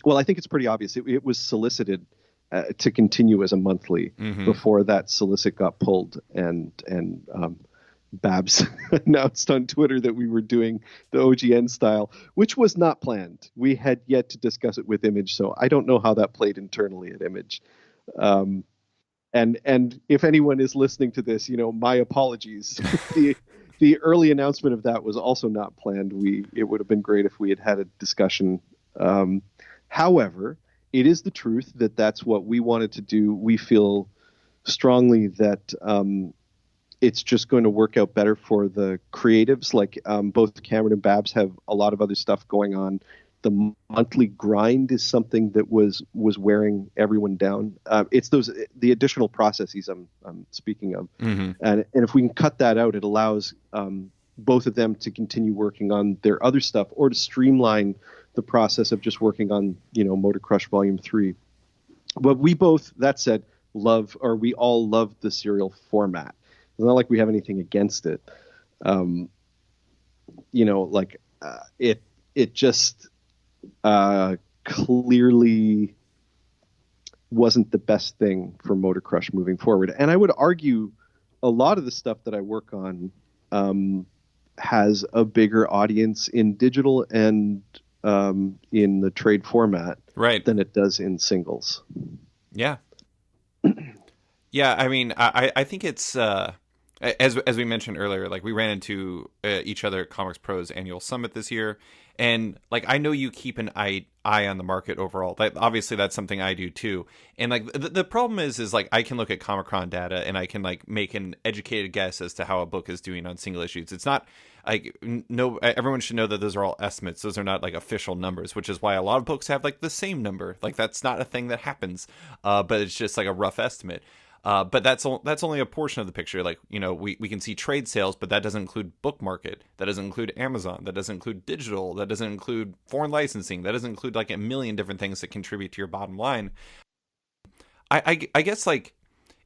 Speaker 2: well, I think it's pretty obvious. It was solicited to continue as a monthly before that solicit got pulled, and Babs announced on Twitter that we were doing the OGN style, which was not planned. We had yet to discuss it with Image, so I don't know how that played internally at Image. And if anyone is listening to this, my apologies. The early announcement of that was also not planned. It would have been great if we had a discussion. However, it is the truth that that's what we wanted to do. We feel strongly that it's just going to work out better for the creatives. Like both Cameron and Babs have a lot of other stuff going on. The monthly grind is something that was wearing everyone down. It's the additional processes I'm speaking of, and if we can cut that out, it allows both of them to continue working on their other stuff, or to streamline the process of just working on Motor Crush Volume 3. But we both, that said, we all love the serial format. It's not like we have anything against it. It just clearly wasn't the best thing for Motor Crush moving forward. And I would argue a lot of the stuff that I work on has a bigger audience in digital and in the trade format than it does in singles.
Speaker 1: Yeah. Yeah, I mean, I think it's as we mentioned earlier, like we ran into each other at Comics Pro's annual summit this year, and like I know you keep an eye on the market overall. Like obviously that's something I do too. And like the problem is like I can look at Comic-Con data and I can like make an educated guess as to how a book is doing on single issues. It's not like no, everyone should know that those are all estimates. Those are not like official numbers, which is why a lot of books have like the same number. Like that's not a thing that happens, but it's just like a rough estimate. But that's only a portion of the picture. Like, we can see trade sales, but that doesn't include book market. That doesn't include Amazon. That doesn't include digital. That doesn't include foreign licensing. That doesn't include like a million different things that contribute to your bottom line. I guess like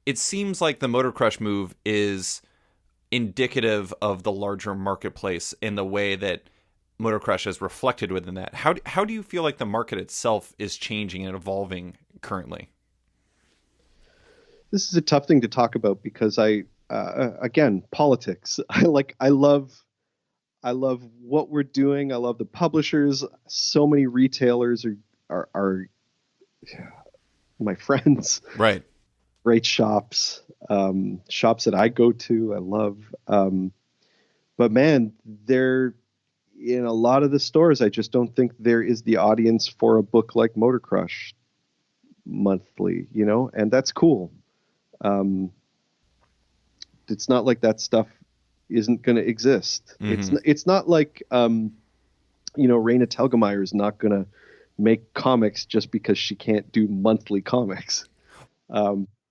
Speaker 1: it seems like the Motor Crush move is indicative of the larger marketplace in the way that Motor Crush is reflected within that. How do you feel like the market itself is changing and evolving currently?
Speaker 2: This is a tough thing to talk about because again, politics. I love what we're doing. I love the publishers. So many retailers are my friends.
Speaker 1: Right.
Speaker 2: Great shops, shops that I go to. I love, but man, they're in a lot of the stores. I just don't think there is the audience for a book like Motor Crush monthly, and that's cool. Um, it's not like that stuff isn't going to exist.
Speaker 1: Mm-hmm.
Speaker 2: It's not like Raina Telgemeier is not going to make comics just because she can't do monthly comics.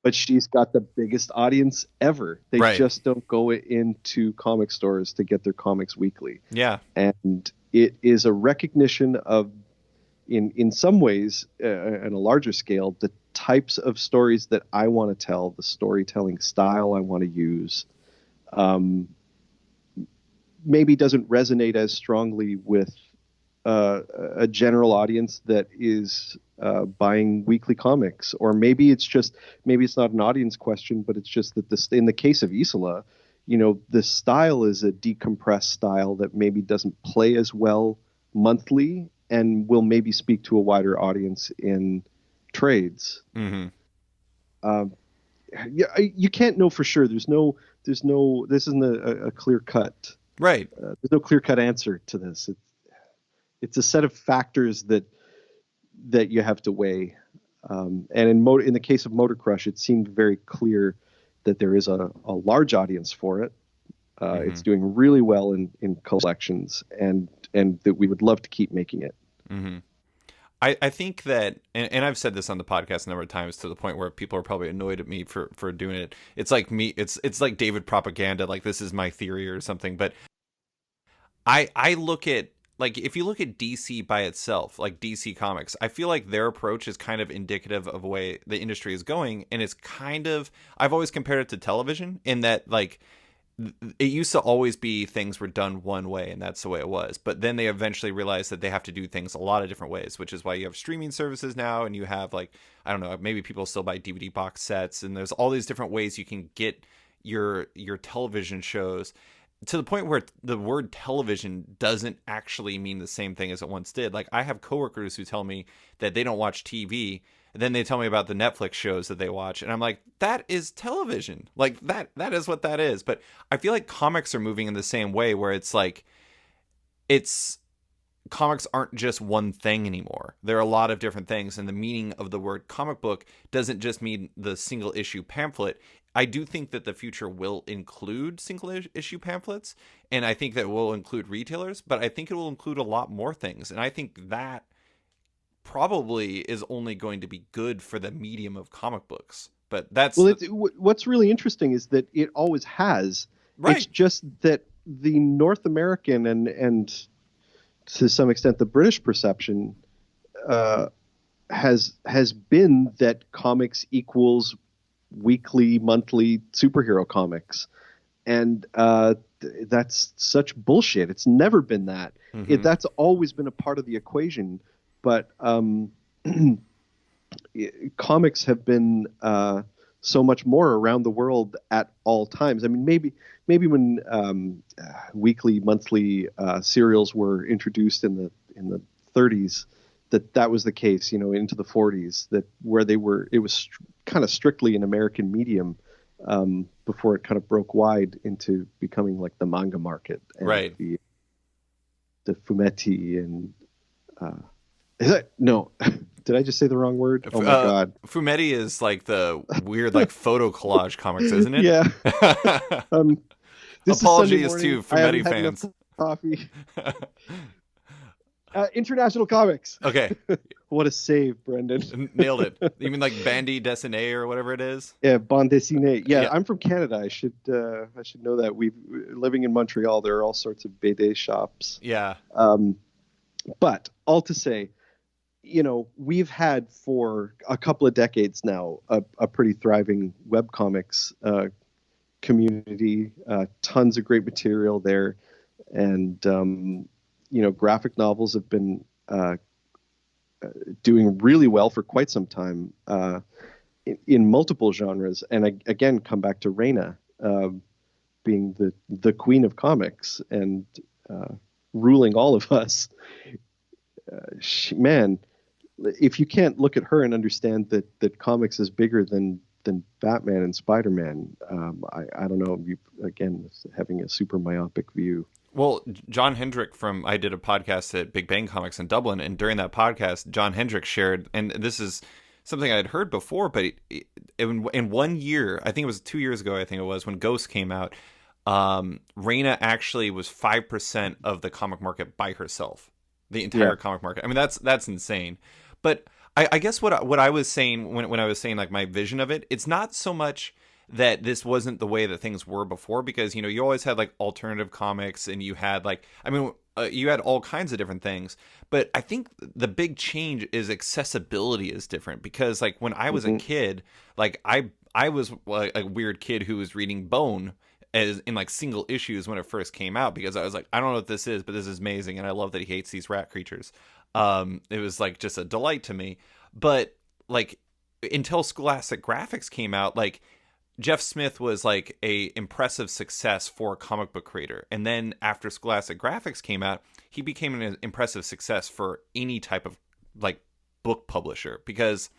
Speaker 2: But she's got the biggest audience ever. They
Speaker 1: Right.
Speaker 2: just don't go into comic stores to get their comics weekly.
Speaker 1: Yeah.
Speaker 2: And it is a recognition of, in some ways, on a larger scale, the types of stories that I want to tell, the storytelling style I want to use, maybe doesn't resonate as strongly with a general audience that is buying weekly comics, or maybe it's not an audience question, but it's just that in the case of Isola, the style is a decompressed style that maybe doesn't play as well monthly and will maybe speak to a wider audience in trades.
Speaker 1: Mm-hmm.
Speaker 2: Yeah, you can't know for sure. This isn't a clear cut.
Speaker 1: Right.
Speaker 2: There's no clear cut answer to this. It's a set of factors that you have to weigh. And in the case of Motor Crush, it seemed very clear that there is a large audience for it.
Speaker 1: Mm-hmm.
Speaker 2: It's doing really well in collections, and that we would love to keep making it.
Speaker 1: Mm-hmm. I think that, and I've said this on the podcast a number of times to the point where people are probably annoyed at me for doing it. It's like me. It's like David propaganda. Like this is my theory or something. But I look at, like, if you look at DC by itself, like DC Comics, I feel like their approach is kind of indicative of the way the industry is going. And it's kind of, I've always compared it to television in that, like, it used to always be things were done one way and that's the way it was. But then they eventually realized that they have to do things a lot of different ways, which is why you have streaming services now. And you have, like, I don't know, maybe people still buy DVD box sets, and there's all these different ways you can get your television shows, to the point where the word television doesn't actually mean the same thing as it once did. Like, I have coworkers who tell me that they don't watch TV, and then they tell me about the Netflix shows that they watch, and I'm like, that is television. Like, that is what that is. But I feel like comics are moving in the same way, where it's like, comics aren't just one thing anymore. There are a lot of different things, and the meaning of the word comic book doesn't just mean the single issue pamphlet. I do think that the future will include single issue pamphlets, and I think that it will include retailers, but I think it will include a lot more things. And I think that probably is only going to be good for the medium of comic books. But that's...
Speaker 2: Well, what's really interesting is that it always has.
Speaker 1: Right.
Speaker 2: It's just that the North American and to some extent the British perception has been that comics equals weekly, monthly superhero comics, and that's such bullshit. It's never been that.
Speaker 1: Mm-hmm.
Speaker 2: That's always been a part of the equation, but comics have been so much more around the world at all times. I mean, maybe when weekly, monthly serials were introduced in the 30s, that was the case, into the 40s, that where it was kind of strictly an American medium before it kind of broke wide into becoming like the manga market, and
Speaker 1: right,
Speaker 2: the fumetti and is that no? Did I just say the wrong word? Oh my god!
Speaker 1: Fumetti is like the weird, like, photo collage comics, isn't it?
Speaker 2: Yeah.
Speaker 1: Apologies to Fumetti fans.
Speaker 2: Coffee. International Comics.
Speaker 1: Okay.
Speaker 2: What a save, Brendan.
Speaker 1: Nailed it. You mean like Bande Dessinée or whatever it is?
Speaker 2: Yeah, Bande Dessinée. Yeah, I'm from Canada. I should know that. Living in Montreal, there are all sorts of BD shops.
Speaker 1: Yeah.
Speaker 2: But all to say, we've had for a couple of decades now a pretty thriving webcomics community, tons of great material there. And, graphic novels have been doing really well for quite some time in multiple genres. And again, come back to Raina being the queen of comics and ruling all of us. Man, if you can't look at her and understand that comics is bigger than Batman and Spider-Man, I don't know. You again having a super myopic view.
Speaker 1: Well, John Hendrick I did a podcast at Big Bang Comics in Dublin, and during that podcast, John Hendrick shared, and this is something I had heard before, but in 1 year, I think it was 2 years ago, I think it was, when Ghost came out, Raina actually was 5% of the comic market by herself, the entire comic market. I mean, that's insane. But I guess what I was saying when I was saying like my vision of it, it's not so much that this wasn't the way that things were before, because you always had like alternative comics, and you had like, I mean, you had all kinds of different things. But I think the big change is accessibility is different, because like when I was a kid, like I was like a weird kid who was reading Bone as in like single issues when it first came out, because I was like, I don't know what this is, but this is amazing, and I love that he hates these rat creatures. It was like just a delight to me. But like until Scholastic Graphics came out, like Jeff Smith was like a impressive success for a comic book creator, and then after Scholastic Graphics came out, he became an impressive success for any type of like book publisher, because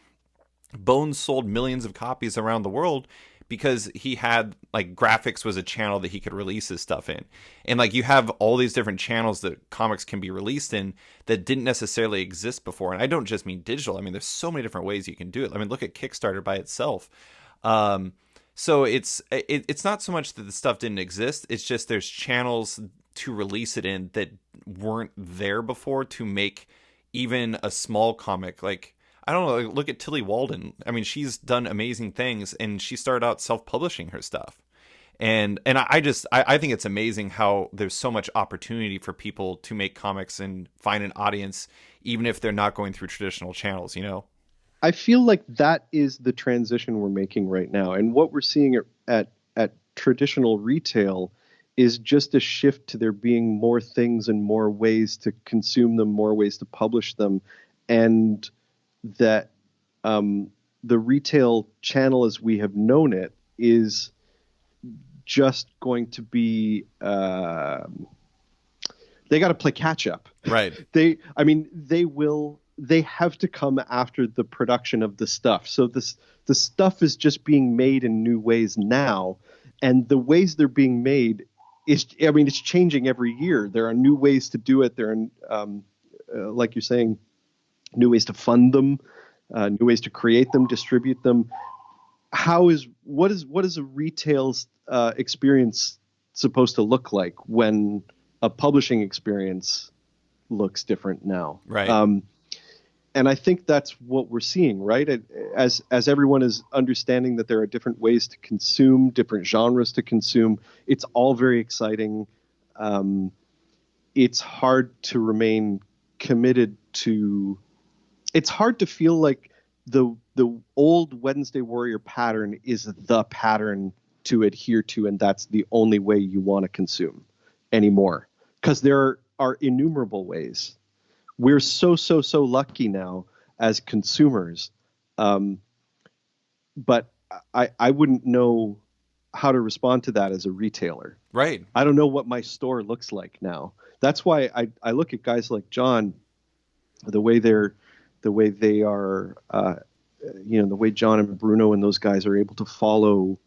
Speaker 1: Bones sold millions of copies around the world because he had like graphics was a channel that he could release his stuff in. And like you have all these different channels that comics can be released in that didn't necessarily exist before. And I don't just mean digital. I mean, there's so many different ways you can do it. I mean, look at Kickstarter by itself. So it's not so much that the stuff didn't exist. It's just there's channels to release it in that weren't there before to make even a small comic. Like, I don't know, look at Tilly Walden. I mean, she's done amazing things, and she started out self-publishing her stuff. And I think it's amazing how there's so much opportunity for people to make comics and find an audience, even if they're not going through traditional channels,
Speaker 2: I feel like that is the transition we're making right now. And what we're seeing at traditional retail is just a shift to there being more things and more ways to consume them, more ways to publish them. And that the retail channel as we have known it is just going to be they got to play catch up.
Speaker 1: Right.
Speaker 2: They have to come after the production of the stuff. So the stuff is just being made in new ways now, and the ways they're being made it's changing every year. There are new ways to do it. There are like you're saying, new ways to fund them, new ways to create them, distribute them. What is a retail's experience supposed to look like when a publishing experience looks different now?
Speaker 1: Right.
Speaker 2: And I think that's what we're seeing, right? As everyone is understanding that there are different ways to consume, different genres to consume, it's all very exciting. It's hard to remain committed to. It's hard to feel like the old Wednesday Warrior pattern is the pattern to adhere to, and that's the only way you want to consume anymore, because there are innumerable ways. We're so lucky now as consumers, but I wouldn't know how to respond to that as a retailer.
Speaker 1: Right.
Speaker 2: I don't know what my store looks like now. That's why I look at guys like John, the way they are, the way John and Bruno and those guys are able to follow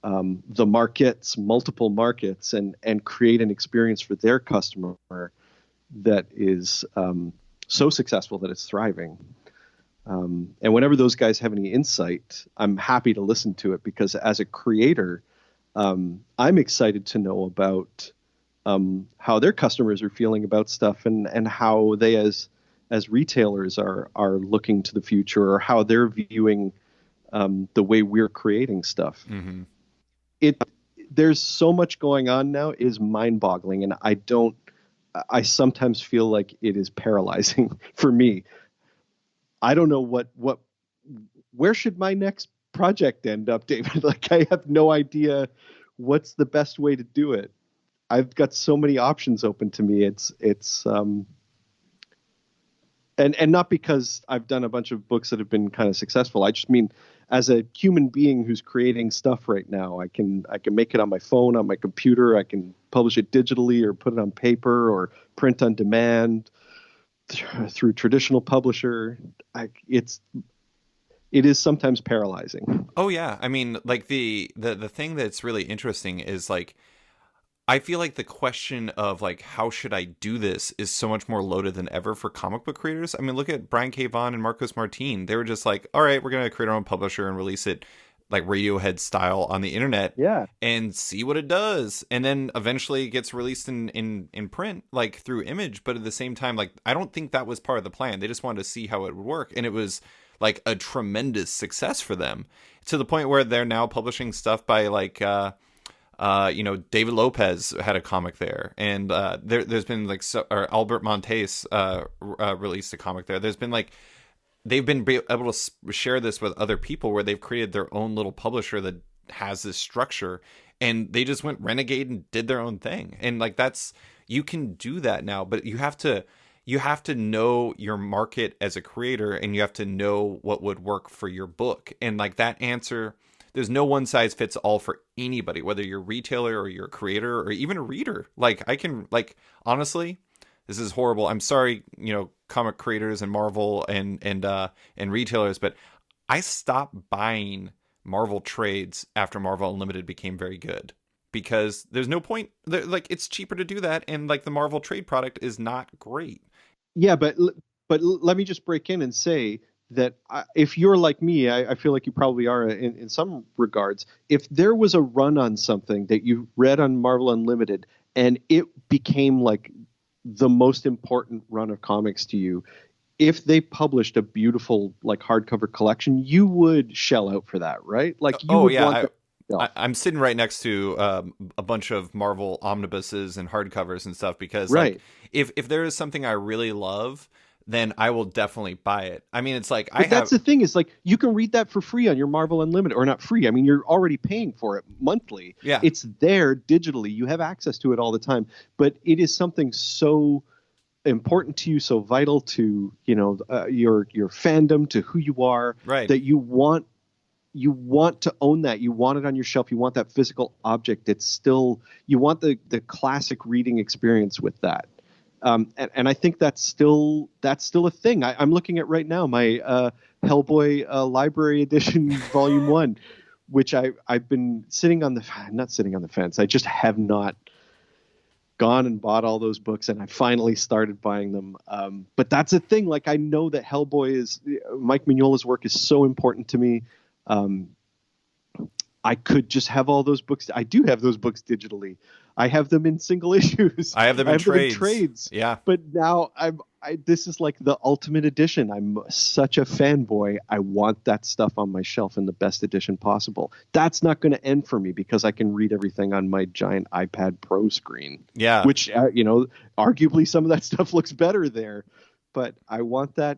Speaker 2: the markets, multiple markets, and create an experience for their customer that is so successful that it's thriving. And whenever those guys have any insight, I'm happy to listen to it, because as a creator, I'm excited to know about how their customers are feeling about stuff, and how they as retailers are looking to the future, or how they're viewing the way we're creating stuff.
Speaker 1: Mm-hmm.
Speaker 2: There's so much going on now, it is mind-boggling, and I sometimes feel like it is paralyzing for me. I don't know where should my next project end up, David? Like, I have no idea what's the best way to do it. I've got so many options open to me. And not because I've done a bunch of books that have been kind of successful. I just mean as a human being who's creating stuff right now, I can make it on my phone, on my computer. I can publish it digitally or put it on paper or print on demand through traditional publisher. It is sometimes paralyzing.
Speaker 1: Oh yeah, I mean, like the thing that's really interesting is like I feel like the question of like how should I do this is so much more loaded than ever for comic book creators. I mean, look at Brian K. Vaughan and Marcos Martin. They were just like, all right, we're gonna create our own publisher and release it like Radiohead style on the internet
Speaker 2: Yeah.
Speaker 1: and see what it does. And then eventually it gets released in print, like through Image. But at the same time, like I don't think that was part of the plan. They just wanted to see how it would work. And it was like a tremendous success for them to the point where they're now publishing stuff by like David Lopez had a comic there, and there's been like or Albert Montes released a comic there. There's been like they've been able to share this with other people where they've created their own little publisher that has this structure, and they just went renegade and did their own thing. And like that's you can do that now, but you have to know your market as a creator, and you have to know what would work for your book. And like that answer, there's no one size fits all for anybody, whether you're a retailer or you're a creator or even a reader. Like I can honestly, this is horrible. I'm sorry, comic creators and Marvel and retailers, but I stopped buying Marvel trades after Marvel Unlimited became very good because there's no point. Like it's cheaper to do that, and like the Marvel trade product is not great.
Speaker 2: Yeah, but let me just break in and say that if you're like me, I feel like you probably are in some regards. If there was a run on something that you read on Marvel Unlimited and it became like the most important run of comics to you, if they published a beautiful like hardcover collection, you would shell out for that, right? Like you
Speaker 1: Oh
Speaker 2: would
Speaker 1: yeah,
Speaker 2: want that.
Speaker 1: I'm sitting right next to a bunch of Marvel omnibuses and hardcovers and stuff because like
Speaker 2: Right.
Speaker 1: if there is something I really love, then I will definitely buy it. I mean, it's like
Speaker 2: But that's the thing is like you can read that for free on your Marvel Unlimited, or not free. I mean, you're already paying for it monthly.
Speaker 1: yeah,
Speaker 2: It's there digitally. You have access to it all the time. But it is something so important to you, so vital to your fandom, to who you are,
Speaker 1: right.
Speaker 2: that you want to own that. You want it on your shelf. You want that physical object. It's still you want the classic reading experience with that. And I think that's still a thing. I'm looking at right now my Hellboy Library Edition Volume 1, which I've been not sitting on the fence. I just have not gone and bought all those books, and I finally started buying them. But that's a thing. Like I know that Mike Mignola's work is so important to me. I could just have all those books. I do have those books digitally. I have them in single issues.
Speaker 1: I have them in trades. Yeah.
Speaker 2: But now this is like the ultimate edition. I'm such a fanboy. I want that stuff on my shelf in the best edition possible. That's not going to end for me because I can read everything on my giant iPad Pro screen.
Speaker 1: Yeah.
Speaker 2: Which, arguably some of that stuff looks better there. But I want that.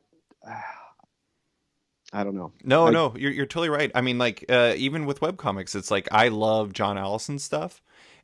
Speaker 2: I don't know.
Speaker 1: No, you're totally right. I mean, like even with webcomics, it's like I love John Allison stuff,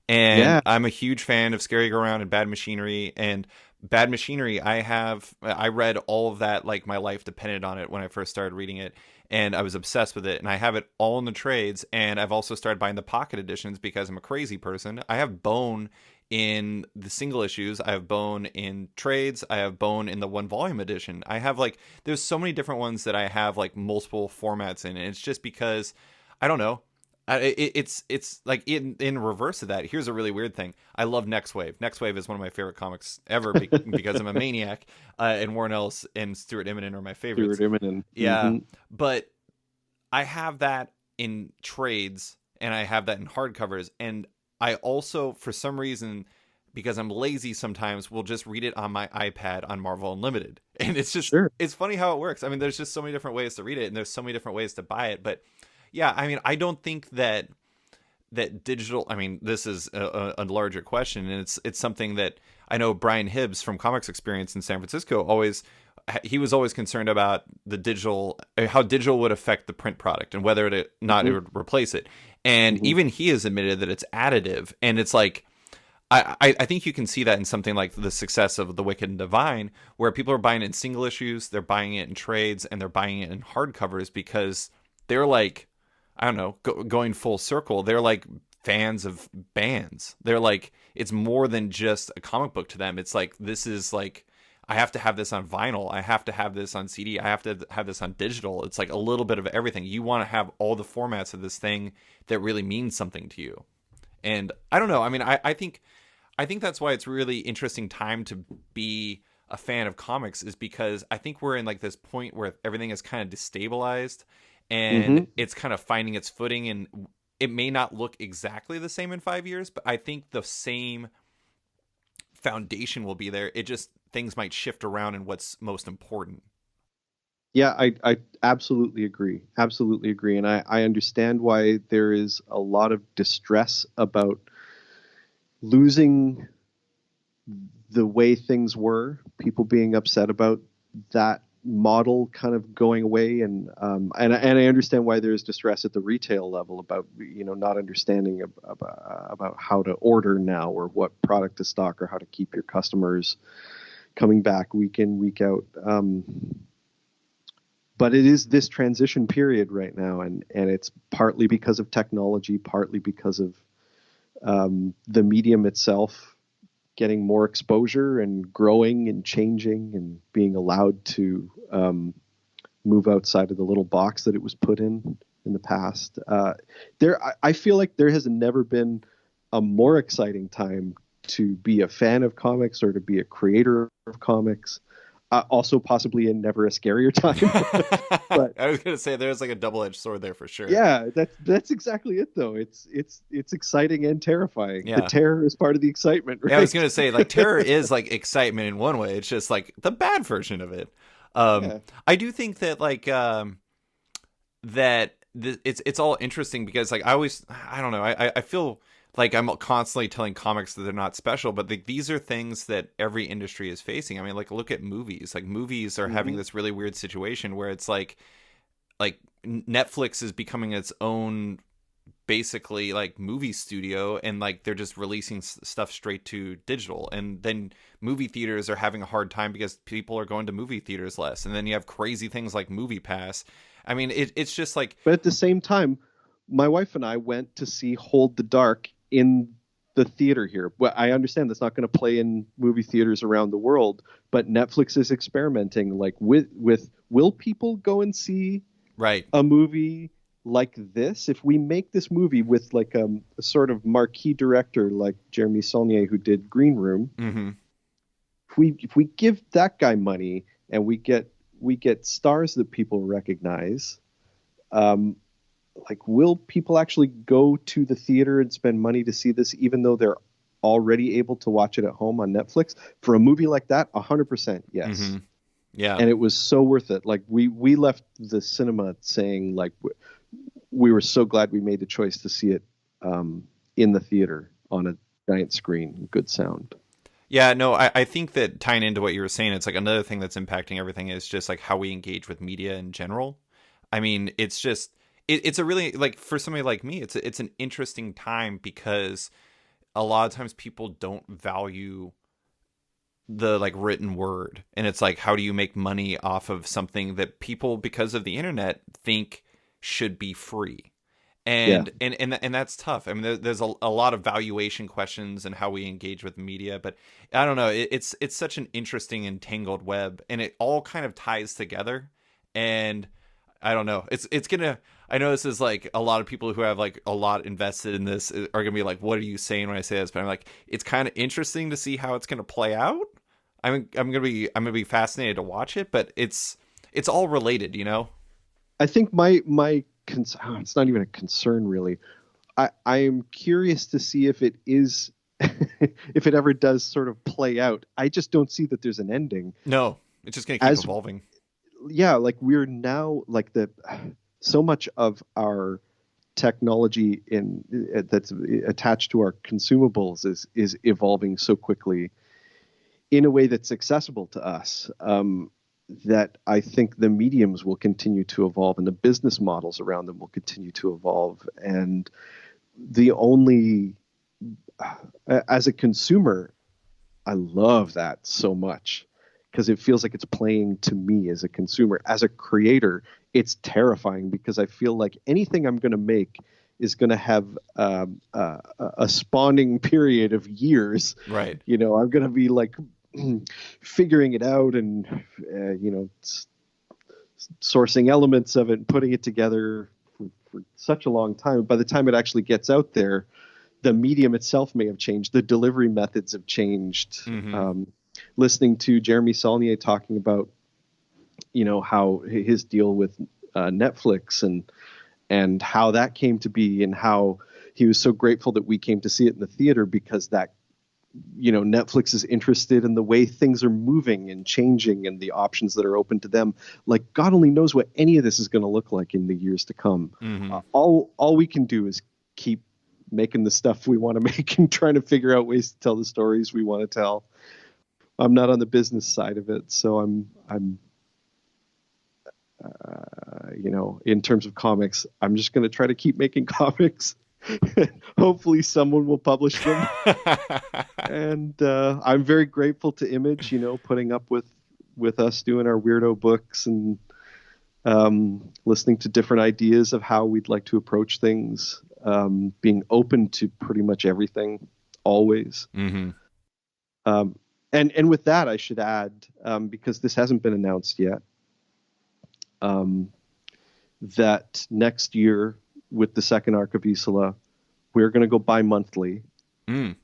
Speaker 1: and
Speaker 2: Yeah.
Speaker 1: I'm a huge fan of Scary Go Round and Bad Machinery. And Bad Machinery, I read all of that like my life depended on it when I first started reading it, and I was obsessed with it. And I have it all in the trades, and I've also started buying the pocket editions because I'm a crazy person. I have Bone in the single issues, I have Bone in trades, I have Bone in the one volume edition. I have like there's so many different ones that I have like multiple formats in, and it's just because I don't know. It's like in reverse of that. Here's a really weird thing. I love Next Wave. Next Wave is one of my favorite comics ever because I'm a maniac, and Warren Ellis and Stuart Immonen are my favorites.
Speaker 2: Stuart Immonen.
Speaker 1: Yeah,
Speaker 2: Mm-hmm.
Speaker 1: but I have that in trades and I have that in hardcovers, and I also, for some reason, because I'm lazy sometimes, will just read it on my iPad on Marvel Unlimited. And it's just,
Speaker 2: Sure.
Speaker 1: It's funny how it works. I mean, there's just so many different ways to read it, and there's so many different ways to buy it. But yeah, I mean, I don't think that digital, I mean, this is a larger question, and it's something that I know Brian Hibbs from Comics Experience in San Francisco always he was always concerned about the digital, how digital would affect the print product and whether it not it
Speaker 2: Hmm.
Speaker 1: would replace it. And
Speaker 2: Hmm.
Speaker 1: even he has admitted that it's additive. And it's like, I think you can see that in something like the success of The Wicked and Divine, where people are buying it in single issues, they're buying it in trades, and they're buying it in hardcovers because they're like, I don't know, going full circle. They're like fans of bands. They're like, it's more than just a comic book to them. It's like, this is like, I have to have this on vinyl. I have to have this on CD. I have to have this on digital. It's like a little bit of everything. You want to have all the formats of this thing that really means something to you. And I don't know. I mean, I think that's why it's really interesting time to be a fan of comics, is because I think we're in like this point where everything is kind of destabilized and
Speaker 2: Hmm.
Speaker 1: it's kind of finding its footing, and it may not look exactly the same in 5 years, but I think the same foundation will be there. It just, things might shift around in what's most important.
Speaker 2: Yeah, I absolutely agree. Absolutely agree. And I understand why there is a lot of distress about losing the way things were, people being upset about that model kind of going away, and I understand why there's distress at the retail level about not understanding about how to order now, or what product to stock, or how to keep your customers coming back week in, week out. But it is this transition period right now, and it's partly because of technology, partly because of the medium itself getting more exposure and growing and changing and being allowed to move outside of the little box that it was put in the past. I feel like there has never been a more exciting time to be a fan of comics or to be a creator of comics. Also, possibly a never a scarier time. But
Speaker 1: I was gonna say there's like a double-edged sword there for sure.
Speaker 2: yeah, that's exactly it though. It's exciting and terrifying. The
Speaker 1: Yeah.
Speaker 2: terror is part of the excitement,
Speaker 1: Yeah, I was
Speaker 2: right?
Speaker 1: gonna say, like, terror is like excitement in one way. It's just like the bad version of it.
Speaker 2: Yeah.
Speaker 1: I do think that like it's all interesting because like I don't know, I feel like I'm constantly telling comics that they're not special, but these are things that every industry is facing. I mean, like, look at movies. Like, movies are having
Speaker 2: Hmm.
Speaker 1: this really weird situation where it's like Netflix is becoming its own basically like movie studio, and like they're just releasing stuff straight to digital, and then movie theaters are having a hard time because people are going to movie theaters less, and then you have crazy things like Movie Pass. I mean, it's just like,
Speaker 2: But at the same time, my wife and I went to see Hold the Dark in the theater here. Well, I understand that's not going to play in movie theaters around the world, but Netflix is experimenting like with will people go and see
Speaker 1: right.
Speaker 2: a movie like this? If we make this movie with like a sort of marquee director like Jeremy Saulnier, who did Green Room,
Speaker 1: Mm-hmm.
Speaker 2: if we give that guy money and we get stars that people recognize, um, like, will people actually go to the theater and spend money to see this, even though they're already able to watch it at home on Netflix? For a movie like that, 100%
Speaker 1: Mm-hmm.
Speaker 2: yes.
Speaker 1: Yeah.
Speaker 2: And it was so worth it. Like, we left the cinema saying like we were so glad we made the choice to see it in the theater on a giant screen, good sound.
Speaker 1: Yeah, no, I think that tying into what you were saying, it's like another thing that's impacting everything is just like how we engage with media in general. I mean, it's just it's a really, like, for somebody like me, it's an interesting time because a lot of times people don't value the like written word, and it's like, how do you make money off of something that people, because of the internet, think should be free?
Speaker 2: Yeah.
Speaker 1: And that's tough. I mean, there's a lot of valuation questions and how we engage with media, but I don't know. It's such an interesting and tangled web, and it all kind of ties together. And I don't know. It's gonna. I know this is like a lot of people who have like a lot invested in this are gonna be like, "What are you saying when I say this?" But I'm like, it's kind of interesting to see how it's gonna play out. I'm gonna be fascinated to watch it, but it's all related, you know.
Speaker 2: I think my it's not even a concern really. I am curious to see if it is if it ever does sort of play out. I just don't see that there's an ending.
Speaker 1: No, it's just gonna keep
Speaker 2: As
Speaker 1: evolving.
Speaker 2: Yeah, like we're now like the so much of our technology in that's attached to our consumables is evolving so quickly in a way that's accessible to us. that I think the mediums will continue to evolve and the business models around them will continue to evolve. And the only, as a consumer, I love that so much because it feels like it's playing to me as a consumer. As a creator, it's terrifying because I feel like anything I'm going to make is going to have a spawning period of years.
Speaker 1: Right.
Speaker 2: You know, I'm going to be like figuring it out and, sourcing elements of it and putting it together for such a long time. By the time it actually gets out there, the medium itself may have changed. The delivery methods have changed.
Speaker 1: Mm-hmm.
Speaker 2: Listening to Jeremy Saulnier talking about, how his deal with Netflix and how that came to be and how he was so grateful that we came to see it in the theater because that, Netflix is interested in the way things are moving and changing and the options that are open to them. Like God only knows what any of this is going to look like in the years to come.
Speaker 1: Mm-hmm.
Speaker 2: All we can do is keep making the stuff we want to make and trying to figure out ways to tell the stories we want to tell. I'm not on the business side of it, so I'm in terms of comics, I'm just going to try to keep making comics. Hopefully someone will publish them. And I'm very grateful to Image, putting up with us doing our weirdo books and listening to different ideas of how we'd like to approach things, being open to pretty much everything, always.
Speaker 1: Mm-hmm.
Speaker 2: And with that, I should add, because this hasn't been announced yet, that next year with the second arc of Isola, we're going to go bi-monthly.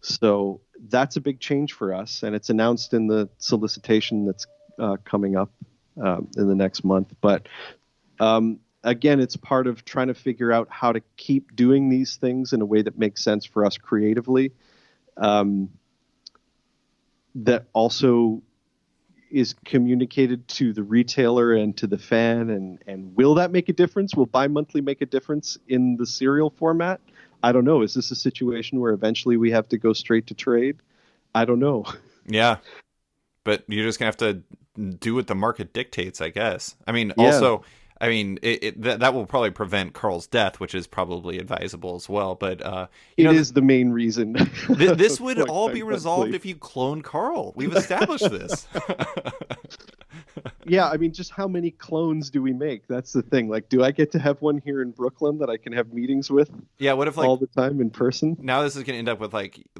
Speaker 2: So that's a big change for us, and it's announced in the solicitation that's coming up in the next month. But again, it's part of trying to figure out how to keep doing these things in a way that makes sense for us creatively, that also is communicated to the retailer and to the fan, and will that make a difference? Will bi-monthly make a difference in the serial format? I don't know. Is this a situation where eventually we have to go straight to trade? I don't know.
Speaker 1: Yeah, but you're just gonna have to do what the market dictates, I guess. I mean,
Speaker 2: Yeah.
Speaker 1: also, that will probably prevent Carl's death, which is probably advisable as well. But
Speaker 2: it is the main reason.
Speaker 1: This would
Speaker 2: Quite
Speaker 1: all be resolved
Speaker 2: frankly.
Speaker 1: if you clone Carl. We've established this.
Speaker 2: Yeah, I mean, just how many clones do we make? That's the thing. Like, do I get to have one here in Brooklyn that I can have meetings with?
Speaker 1: Yeah, what if
Speaker 2: all the time in person?
Speaker 1: Now this is going to end up with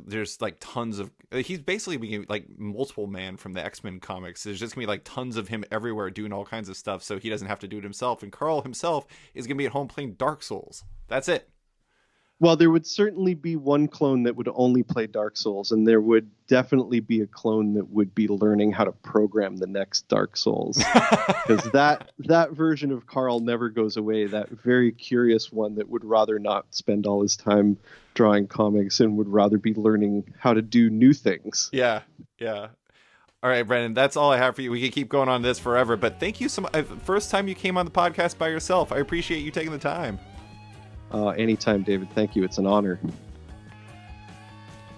Speaker 1: there's tons of, he's basically being like multiple man from the X-Men comics. There's just going to be tons of him everywhere doing all kinds of stuff, so he doesn't have to do it himself. And Carl himself is going to be at home playing Dark Souls. That's it.
Speaker 2: Well, there would certainly be one clone that would only play Dark Souls, and there would definitely be a clone that would be learning how to program the next Dark Souls. Because that version of Carl never goes away, that very curious one that would rather not spend all his time drawing comics and would rather be learning how to do new things.
Speaker 1: Yeah. All right, Brenden, that's all I have for you. We could keep going on this forever, but thank you so much. First time you came on the podcast by yourself. I appreciate you taking the time.
Speaker 2: Anytime, David. Thank you. It's an honor.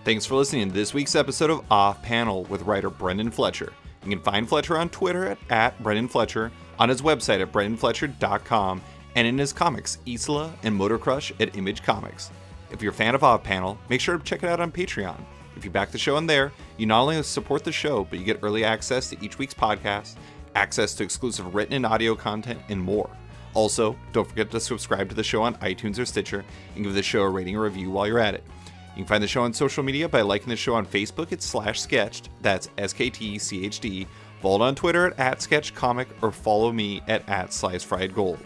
Speaker 1: Thanks for listening to this week's episode of Off Panel with writer Brenden Fletcher. You can find Fletcher on Twitter at Brenden Fletcher, on his website at brendanfletcher.com, and in his comics, Isola and Motor Crush at Image Comics. If you're a fan of Off Panel, make sure to check it out on Patreon. If you back the show on there, you not only support the show, but you get early access to each week's podcast, access to exclusive written and audio content, and more. Also, don't forget to subscribe to the show on iTunes or Stitcher and give the show a rating or review while you're at it. You can find the show on social media by liking the show on Facebook at /sketched, that's SKTCHD, follow on Twitter at @sketchcomic, or follow me at @slicefriedgold.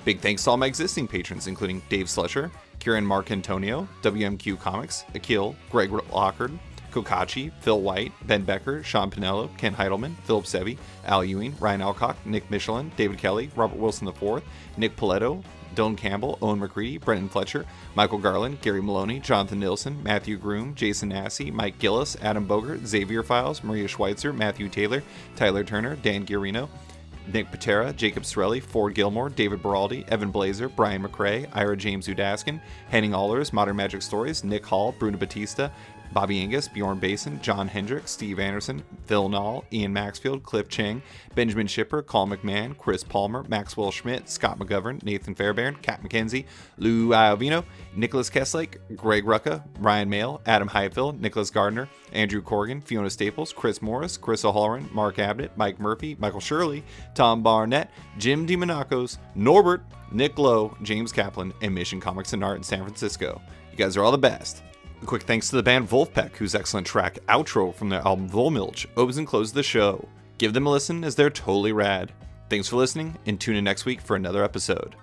Speaker 1: Big thanks to all my existing patrons, including Dave Slusher, Kieran Mark Antonio, WMQ Comics, Akil, Greg Lockard, Kokachi, Phil White, Ben Becker, Sean Pinello, Ken Heidelman, Philip Sevi, Al Ewing, Ryan Alcock, Nick Michelin, David Kelly, Robert Wilson IV, Nick Paletto, Dylan Campbell, Owen McCready, Brenden Fletcher, Michael Garland, Gary Maloney, Jonathan Nilsson, Matthew Groom, Jason Massey, Mike Gillis, Adam Bogert, Xavier Files, Maria Schweitzer, Matthew Taylor, Tyler Turner, Dan Guarino, Nick Patera, Jacob Sorelli, Ford Gilmore, David Baraldi, Evan Blazer, Brian McRae, Ira James Udaskin, Henning Allers, Modern Magic Stories, Nick Hall, Bruno Batista, Bobby Angus, Bjorn Basin, John Hendrick, Steve Anderson, Phil Nall, Ian Maxfield, Cliff Chang, Benjamin Shipper, Carl McMahon, Chris Palmer, Maxwell Schmidt, Scott McGovern, Nathan Fairbairn, Kat McKenzie, Lou Iovino, Nicholas Kesslake, Greg Rucka, Ryan Mail, Adam Heidfeld, Nicholas Gardner, Andrew Corrigan, Fiona Staples, Chris Morris, Chris O'Halloran, Mark Abbott, Mike Murphy, Michael Shirley, Tom Barnett, Jim DiMonacos, Norbert, Nick Lowe, James Kaplan, and Mission Comics and Art in San Francisco. You guys are all the best. A quick thanks to the band Wolfpack, whose excellent track Outro from their album Volmilch opens and closes the show. Give them a listen as they're totally rad. Thanks for listening, and tune in next week for another episode.